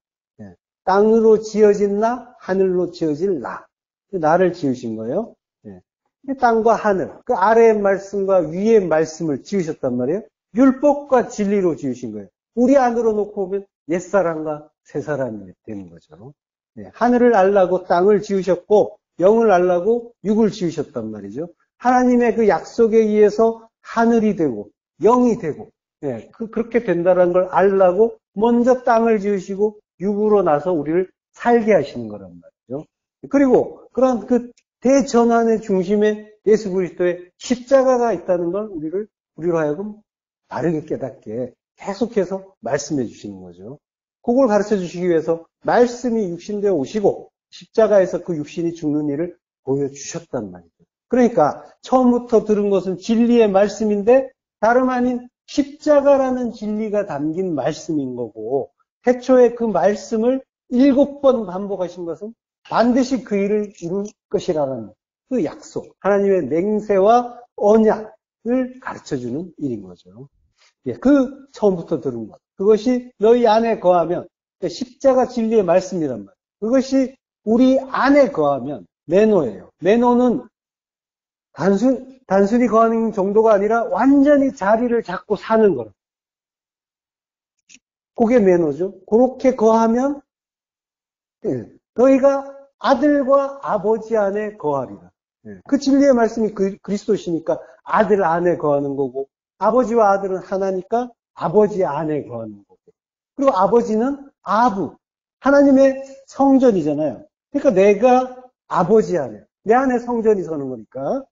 땅으로 지어진 나, 하늘로 지어질 나. 나를 지으신 거예요. 땅과 하늘, 그 아래의 말씀과 위의 말씀을 지으셨단 말이에요. 율법과 진리로 지으신 거예요. 우리 안으로 놓고 보면 옛사람과 새사람이 되는 거죠. 네, 하늘을 알라고 땅을 지으셨고 영을 알라고 육을 지으셨단 말이죠. 하나님의 그 약속에 의해서 하늘이 되고 영이 되고 네, 그렇게 된다는 걸 알라고 먼저 땅을 지으시고 육으로 나서 우리를 살게 하시는 거란 말이죠. 그리고 그런 그 대전환의 중심에 예수 그리스도의 십자가가 있다는 걸 우리로 하여금 바르게 깨닫게 계속해서 말씀해 주시는 거죠. 그걸 가르쳐 주시기 위해서 말씀이 육신되어 오시고 십자가에서 그 육신이 죽는 일을 보여주셨단 말이죠. 그러니까 처음부터 들은 것은 진리의 말씀인데 다름 아닌 십자가라는 진리가 담긴 말씀인 거고 태초에 그 말씀을 7번 반복하신 것은 반드시 그 일을 이룰 것이라는 그 약속, 하나님의 맹세와 언약을 가르쳐주는 일인 거죠. 예, 그 처음부터 들은 것. 그것이 너희 안에 거하면 십자가 진리의 말씀이란 말이에요. 그것이 우리 안에 거하면 매노예요. 매노는 단순히 거하는 정도가 아니라 완전히 자리를 잡고 사는 거라. 그게 매노죠. 그렇게 거하면 너희가 아들과 아버지 안에 거하리라. 그 진리의 말씀이 그리스도시니까 아들 안에 거하는 거고 아버지와 아들은 하나니까 아버지 안에 거하는 거고 그리고 아버지는 아부 하나님의 성전이잖아요. 그러니까 내가 아버지 안에 내 안에 성전이 서는 거니까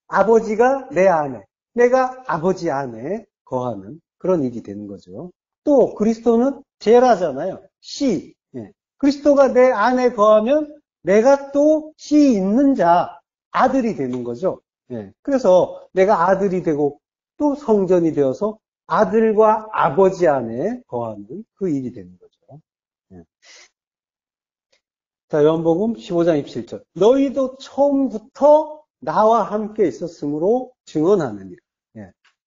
아버지가 내 안에 내가 아버지 안에 거하는 그런 일이 되는 거죠. 또 그리스도는 제라잖아요. 씨. 그리스도가 내 안에 거하면 내가 또 씨 있는 자 아들이 되는 거죠. 그래서 내가 아들이 되고 또 성전이 되어서 아들과 아버지 안에 거하는 그 일이 되는 거죠. 자, 요한복음 15장 27절. 너희도 처음부터 나와 함께 있었으므로 증언하느니라.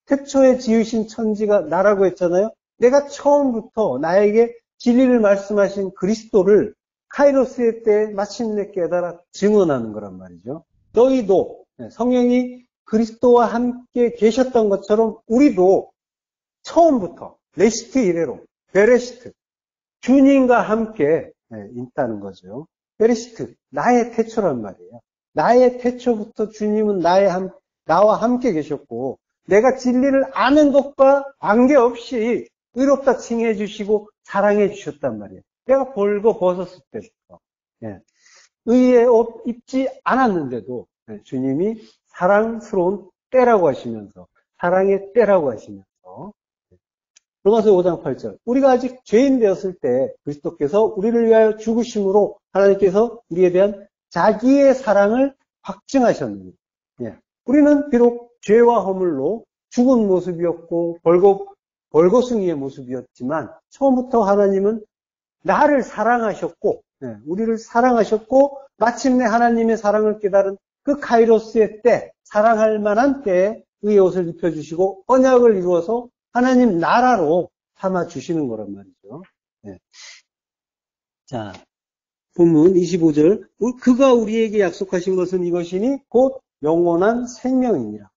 태초에 지으신 천지가 나라고 했잖아요. 내가 처음부터 나에게 진리를 말씀하신 그리스도를 카이로스의 때에 마침내 깨달아 증언하는 거란 말이죠. 너희도 성령이 그리스도와 함께 계셨던 것처럼 우리도 처음부터 레시트 이래로 베레시트 주님과 함께 있다는 거죠. 베레시트 나의 태초란 말이에요. 나의 태초부터 주님은 나와 함께 계셨고 내가 진리를 아는 것과 관계없이 의롭다 칭해 주시고 사랑해 주셨단 말이에요. 내가 벌거 벗었을 때부터 의의 옷 입지 않았는데도 주님이 사랑스러운 때라고 하시면서 사랑의 때라고 하시면서 로마서 5장 8절 우리가 아직 죄인 되었을 때 그리스도께서 우리를 위하여 죽으심으로 하나님께서 우리에 대한 자기의 사랑을 확증하셨느니 우리는 비록 죄와 허물로 죽은 모습이었고 벌거숭이의 모습이었지만 처음부터 하나님은 나를 사랑하셨고 우리를 사랑하셨고 마침내 하나님의 사랑을 깨달은 그 카이로스의 때 사랑할 만한 때에 의의 옷을 입혀주시고 언약을 이루어서 하나님 나라로 삼아 주시는 거란 말이죠. 자, 본문 25절 그가 우리에게 약속하신 것은 이것이니 곧 영원한 생명이니라.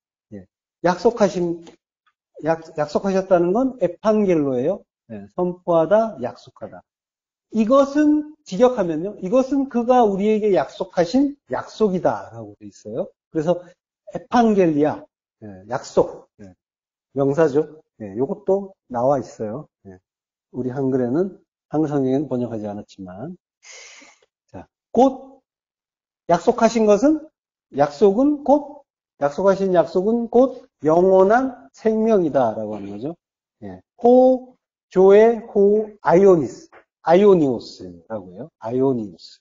약속하셨다는 건 에판겔로예요. 선포하다, 약속하다. 이것은 직역하면요. 이것은 그가 우리에게 약속하신 약속이다라고 돼 있어요. 그래서 에판겔리아, 약속, 명사죠. 이것도 나와 있어요. 우리 한글 성경에는 번역하지 않았지만, 자, 곧 약속하신 약속은 곧 영원한 생명이다라고 하는 거죠. 호조의 호 아이오니오스라고 해요. 아이오니오스.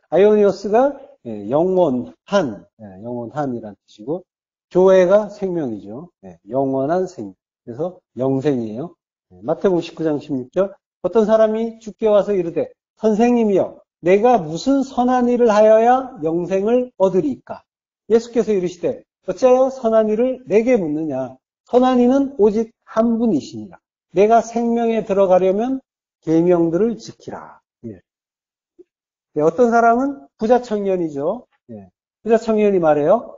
아이오니오스가 영원한이라는 뜻이고, 조회가 생명이죠. 영원한 생명. 그래서 영생이에요. 마태복음 19장 16절. 어떤 사람이 주께 와서 이르되, 선생님이여, 내가 무슨 선한 일을 하여야 영생을 얻으리까? 예수께서 이르시되, 어찌하여 선한 일을 내게 묻느냐? 선한 이는 오직 한 분이시니라. 내가 생명에 들어가려면 계명들을 지키라. 어떤 사람은 부자 청년이죠. 부자청년이 말해요.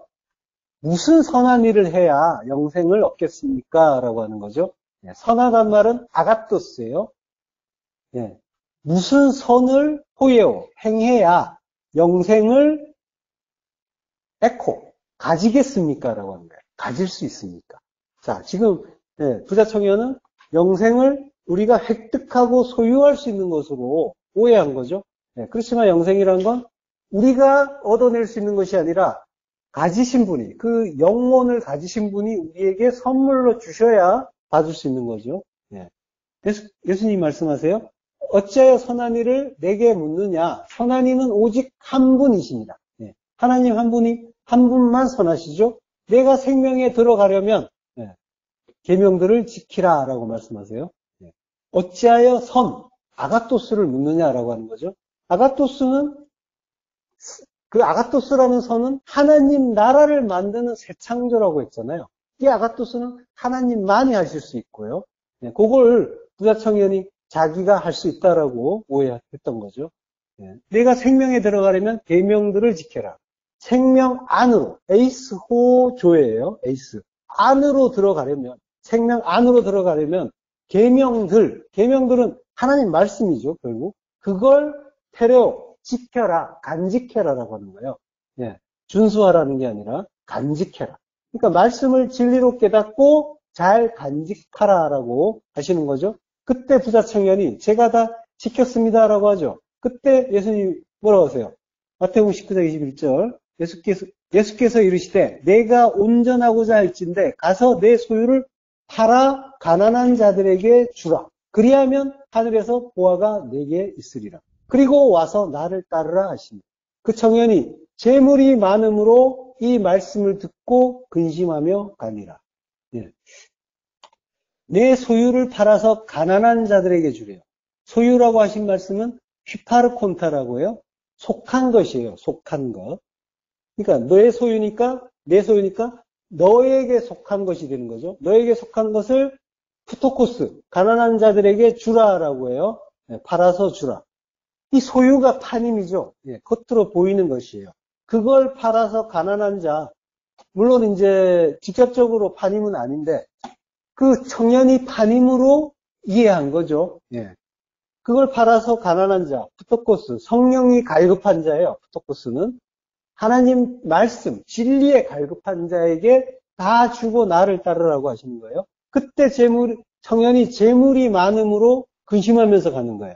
무슨 선한 일을 해야 영생을 얻겠습니까? 라고 하는 거죠. 예, 선하단 말은 아가토스예요. 예, 무슨 선을 호예오, 행해야 영생을 가지겠습니까? 라고 하는 거예요. 가질 수 있습니까? 자, 지금 부자청년은 영생을 우리가 획득하고 소유할 수 있는 것으로 오해한 거죠. 그렇지만 영생이란 건 우리가 얻어낼 수 있는 것이 아니라 가지신 분이, 그 영혼을 가지신 분이 우리에게 선물로 주셔야 받을 수 있는 거죠. 예수님 말씀하세요. 어찌하여 선한 이를 내게 묻느냐? 선한 이는 오직 한 분이십니다. 하나님 한 분만 선하시죠. 내가 생명에 들어가려면 계명들을 지키라 라고 말씀하세요. 어찌하여 아가토스를 묻느냐라고 하는 거죠. 아가토스라는 선은 하나님 나라를 만드는 새 창조라고 했잖아요. 이 아가토스는 하나님만이 하실 수 있고요. 그걸 부자청년이 자기가 할 수 있다라고 오해했던 거죠. 내가 생명에 들어가려면 계명들을 지켜라. 생명 안으로, 에이스호조예요. 에이스. 생명 안으로 들어가려면 계명들은 하나님 말씀이죠, 결국. 그걸 지켜라, 간직해라라고 하는 거예요. 준수하라는 게 아니라 간직해라. 그러니까 말씀을 진리로 깨닫고 잘 간직하라라고 하시는 거죠. 그때 부자청년이 제가 다 지켰습니다라고 하죠. 그때 예수님이 뭐라고 하세요? 마태복음 19장 21절 예수께서 이르시되 내가 온전하고자 할진대 가서 내 소유를 팔아 가난한 자들에게 주라. 그리하면 하늘에서 보화가 내게 있으리라. 그리고 와서 나를 따르라 하시니 그 청년이 재물이 많음으로 이 말씀을 듣고 근심하며 가니라. 내 소유를 팔아서 가난한 자들에게 주래요. 소유라고 하신 말씀은 휘파르콘타라고요. 속한 것이에요. 속한 것. 그러니까 내 소유니까 너에게 속한 것이 되는 거죠. 너에게 속한 것을 푸토코스, 가난한 자들에게 주라라고 해요. 팔아서 주라. 이 소유가 파님이죠. 겉으로 보이는 것이에요. 그걸 팔아서 가난한 자, 물론 이제 직접적으로 파님은 아닌데 그 청년이 파님으로 이해한 거죠. 그걸 팔아서 가난한 자, 푸토코스, 성령이 갈급한 자예요. 푸토코스는 하나님 말씀, 진리에 갈급한 자에게 다 주고 나를 따르라고 하시는 거예요. 그때 청년이 재물이 많음으로 근심하면서 가는 거예요.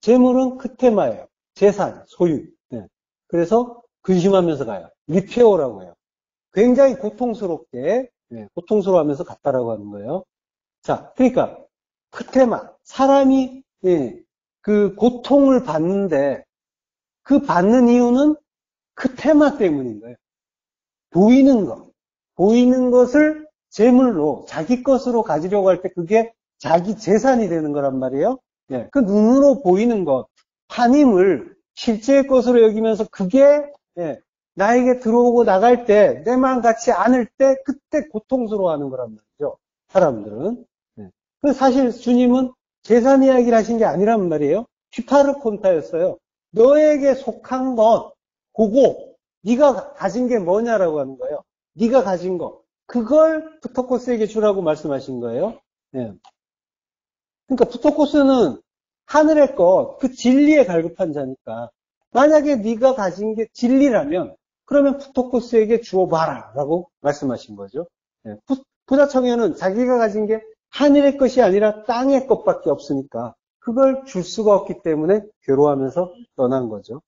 재물은 크테마예요. 재산, 소유. 그래서 근심하면서 가요. 리페오라고 해요. 굉장히 고통스러워하면서 갔다라고 하는 거예요. 자, 그러니까 크테마, 사람이 그 고통을 받는데 그 받는 이유는 크테마 때문인 거예요. 보이는 것을 재물로 자기 것으로 가지려고 할 때 그게 자기 재산이 되는 거란 말이에요. 그 눈으로 보이는 것, 파님을 실제의 것으로 여기면서 그게 나에게 들어오고 나갈 때 내 마음 같지 않을 때 그때 고통스러워하는 거란 말이죠. 사람들은. 그래서 사실 주님은 재산 이야기를 하신 게 아니란 말이에요. 휘파르콘타였어요. 너에게 속한 것, 그거 네가 가진 게 뭐냐라고 하는 거예요. 네가 가진 거. 그걸 푸토코스에게 주라고 말씀하신 거예요. 그러니까 푸토코스는 하늘의 것, 그 진리에 갈급한 자니까 만약에 네가 가진 게 진리라면 그러면 푸토코스에게 주어봐라 라고 말씀하신 거죠. 부자청년은 자기가 가진 게 하늘의 것이 아니라 땅의 것밖에 없으니까 그걸 줄 수가 없기 때문에 괴로워하면서 떠난 거죠.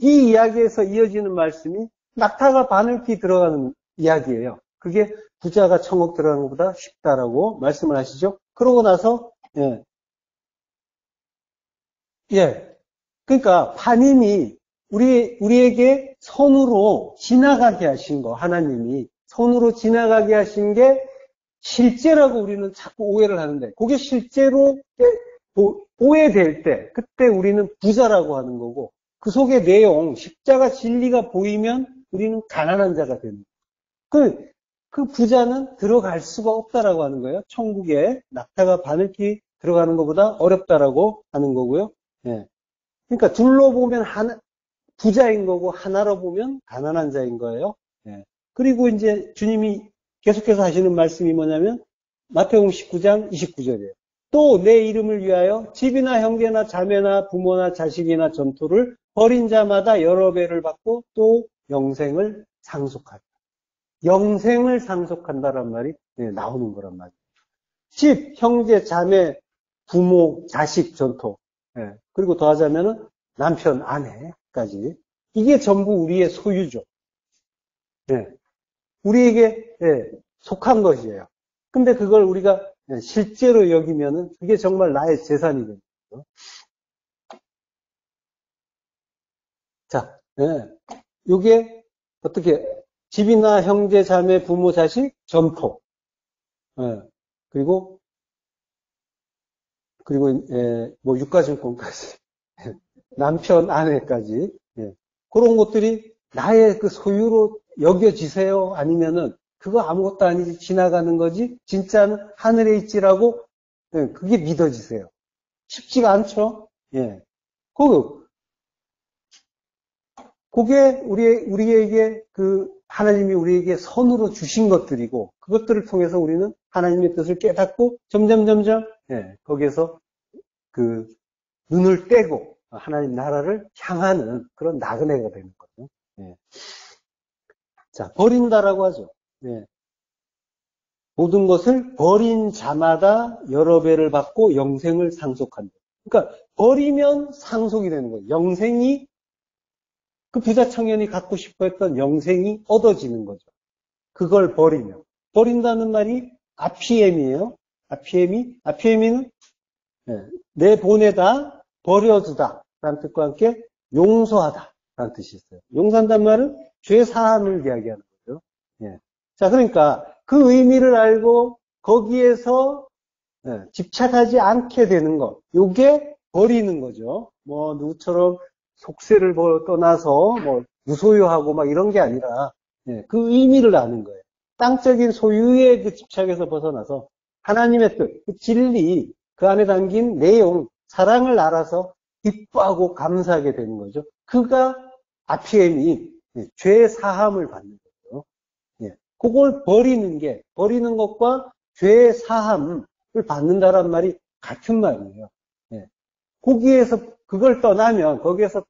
이 이야기에서 이어지는 말씀이 낙타가 바늘기 들어가는 이야기예요. 그게 부자가 천국 들어가는 것보다 쉽다라고 말씀을 하시죠. 그러고 나서 그러니까 하나님이 우리에게 선으로 지나가게 하신 거, 하나님이 선으로 지나가게 하신 게 실제라고 우리는 자꾸 오해를 하는데 그게 실제로 오해될 때 그때 우리는 부자라고 하는 거고 그 속의 내용, 십자가 진리가 보이면 우리는 가난한 자가 됩니다. 그 부자는 들어갈 수가 없다라고 하는 거예요. 천국에 낙타가 바늘기 들어가는 것보다 어렵다라고 하는 거고요. 그러니까 둘러보면 부자인 거고 하나로 보면 가난한 자인 거예요. 예. 그리고 이제 주님이 계속해서 하시는 말씀이 뭐냐면 마태복음 19장 29절이에요. 또 내 이름을 위하여 집이나 형제나 자매나 부모나 자식이나 전토를 벌인 자마다 여러 배를 받고 또 영생을 상속한다. 영생을 상속한다란 말이 나오는 거란 말이에요. 집, 형제, 자매, 부모, 자식, 전토. 그리고 더하자면은 남편, 아내까지. 이게 전부 우리의 소유죠. 우리에게 속한 것이에요. 근데 그걸 우리가 실제로 여기면은 그게 정말 나의 재산이 됩니다. 자, 요게 어떻게 집이나 형제, 자매, 부모, 자식, 전토. 그리고 뭐 유가증권까지 남편, 아내까지 그런 것들이 나의 그 소유로 여겨지세요? 아니면은 그거 아무것도 아니지 지나가는 거지 진짜는 하늘에 있지라고 그게 믿어지세요? 쉽지가 않죠? 예. 그게 우리에게 하나님이 우리에게 선으로 주신 것들이고 그것들을 통해서 우리는 하나님의 뜻을 깨닫고 점점 거기에서 눈을 떼고 하나님 나라를 향하는 그런 나그네가 되는 거죠. 예. 자, 버린다라고 하죠. 예. 모든 것을 버린 자마다 여러 배를 받고 영생을 상속한다. 그러니까 버리면 상속이 되는 거예요. 영생이 그 부자 청년이 갖고 싶어 했던 영생이 얻어지는 거죠. 그걸 버리면. 버린다는 말이 아피엠이에요. 아피엠이는 내 보내다, 버려주다 라는 뜻과 함께 용서하다 라는 뜻이 있어요. 용서한다는 말은 죄 사함을 이야기하는 거죠. 예. 자, 그러니까 그 의미를 알고 거기에서 집착하지 않게 되는 것. 요게 버리는 거죠. 뭐 누구처럼 속세를 떠나서 뭐 무소유하고 막 이런 게 아니라 그 의미를 아는 거예요. 땅적인 소유의 그 집착에서 벗어나서 하나님의 뜻, 그 진리, 그 안에 담긴 내용, 사랑을 알아서 기뻐하고 감사하게 되는 거죠. 그가 아피엠이 죄 사함을 받는 거죠. 그걸 버리는 것과 죄 사함을 받는다란 말이 같은 말이에요. 거기에서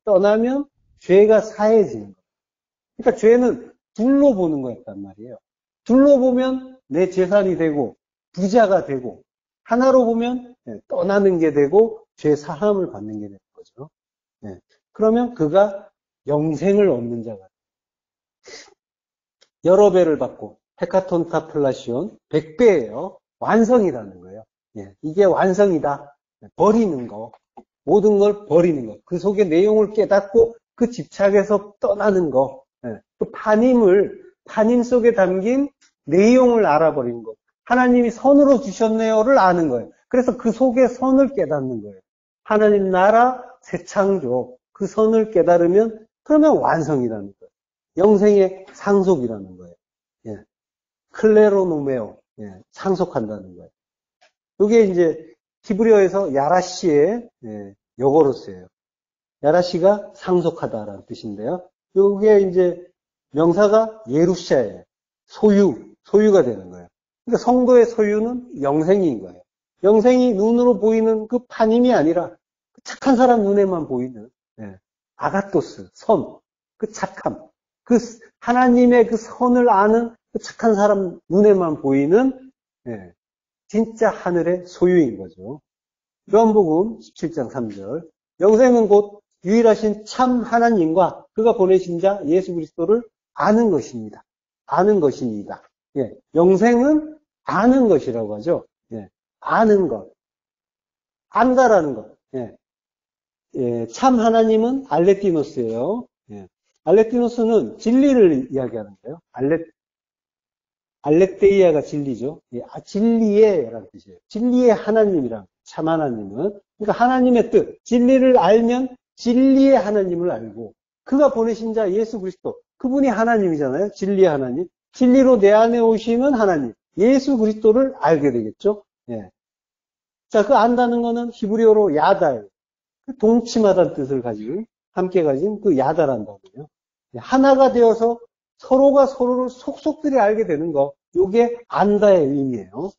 떠나면 죄가 사해지는 거예요. 그러니까 죄는 둘로 보는 거였단 말이에요. 둘로 보면 내 재산이 되고 부자가 되고 하나로 보면 떠나는 게 되고 죄 사함을 받는 게 되는 거죠. 그러면 그가 영생을 얻는 자가 여러 배를 받고 헤카톤타플라시온 100배예요. 완성이라는 거예요. 이게 완성이다. 버리는 거. 모든 걸 버리는 것. 그 속의 내용을 깨닫고 그 집착에서 떠나는 것. 그 파님 속에 담긴 내용을 알아버리는 것. 하나님이 선으로 주셨네요를 아는 거예요. 그래서 그 속의 선을 깨닫는 거예요. 하나님 나라 새 창조. 그 선을 깨달으면 그러면 완성이라는 거예요. 영생의 상속이라는 거예요. 클레로노메오. 상속한다는 거예요. 이게 이제 히브리어에서 야라시의 영어로서예요. 야라시가 상속하다라는 뜻인데요. 이게 이제 명사가 예루샤예요. 소유가 되는 거예요. 그러니까 성도의 소유는 영생인 거예요. 영생이 눈으로 보이는 그 파님이 아니라 착한 사람 눈에만 보이는 아가토스, 선, 그 착함, 그 하나님의 그 선을 아는 그 착한 사람 눈에만 보이는 진짜 하늘의 소유인 거죠. 요한복음 17장 3절. 영생은 곧 유일하신 참 하나님과 그가 보내신 자 예수 그리스도를 아는 것입니다. 아는 것입니다. 영생은 아는 것이라고 하죠. 아는 것. 안다라는 것. 참 하나님은 알레티노스예요. 알레티노스는 진리를 이야기하는 거예요. 알렉데이아가 진리죠. 진리의라는 뜻이에요. 진리의 하나님이란 참 하나님은 그러니까 하나님의 뜻, 진리를 알면 진리의 하나님을 알고 그가 보내신 자 예수 그리스도 그분이 하나님이잖아요. 진리의 하나님. 진리로 내 안에 오시는 하나님 예수 그리스도를 알게 되겠죠. 자, 그 안다는 거는 히브리어로 야다예요. 동침하다는 뜻을 가지고 함께 가진 그 야다란다고요. 하나가 되어서 서로가 서로를 속속들이 알게 되는 거, 요게 안다의 의미예요.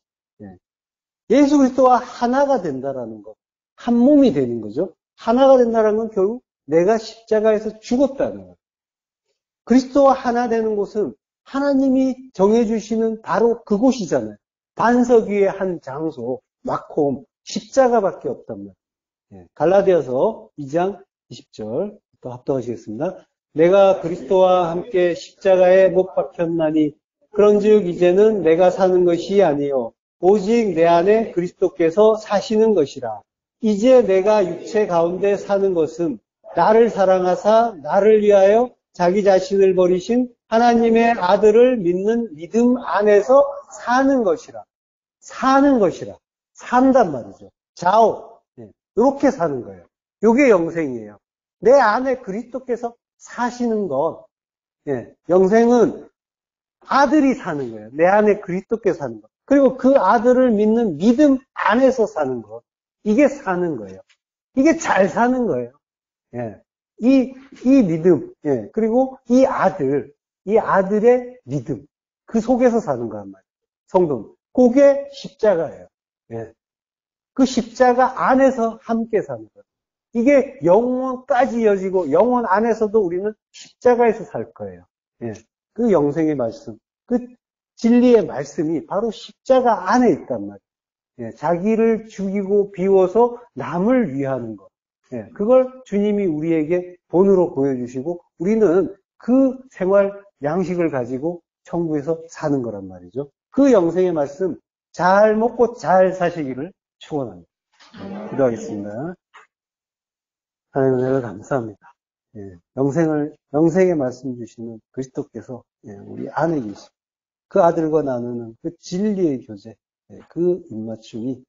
예수 그리스도와 하나가 된다라는 거, 한 몸이 되는 거죠. 하나가 된다는 건 결국 내가 십자가에서 죽었다는 거예요. 그리스도와 하나 되는 곳은 하나님이 정해주시는 바로 그곳이잖아요. 반석 위의 한 장소, 마콤, 십자가밖에 없단 말이에요. 갈라디아서 2장 20절 또 합독하시겠습니다. 내가 그리스도와 함께 십자가에 못 박혔나니 그런즉 이제는 내가 사는 것이 아니요 오직 내 안에 그리스도께서 사시는 것이라. 이제 내가 육체 가운데 사는 것은 나를 사랑하사 나를 위하여 자기 자신을 버리신 하나님의 아들을 믿는 믿음 안에서 사는 것이라. 사는 것이라. 산단 말이죠. 자오. 이렇게 사는 거예요. 이게 영생이에요. 내 안에 그리스도께서 사시는 것. 영생은 아들이 사는 거예요. 내 안에 그리스도께서 사는 것. 그리고 그 아들을 믿는 믿음 안에서 사는 것. 이게 사는 거예요. 이게 잘 사는 거예요. 이 믿음, 그리고 이 아들의 믿음, 그 속에서 사는 거란 말이에요. 성도는. 그게 십자가예요. 그 십자가 안에서 함께 사는 거예요. 이게 영원까지 이어지고, 영원 안에서도 우리는 십자가에서 살 거예요. 그 영생의 말씀, 그 진리의 말씀이 바로 십자가 안에 있단 말이에요. 자기를 죽이고 비워서 남을 위하는 것. 그걸 주님이 우리에게 본으로 보여주시고 우리는 그 생활 양식을 가지고 천국에서 사는 거란 말이죠. 그 영생의 말씀 잘 먹고 잘 사시기를 축원합니다. 기도하겠습니다. 하나님 은혜를 감사합니다. 영생의 말씀 주시는 그리스도께서 우리 안에 계시고 그 아들과 나누는 그 진리의 교제, 그 입맞춤이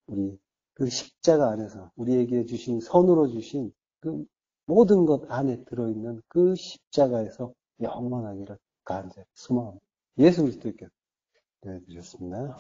우리 그 십자가 안에서 우리에게 주신 선으로 주신 그 모든 것 안에 들어있는 그 십자가에서 영원하기를 간절히 소망합니다. 예수 그리스도께 되어주셨습니다.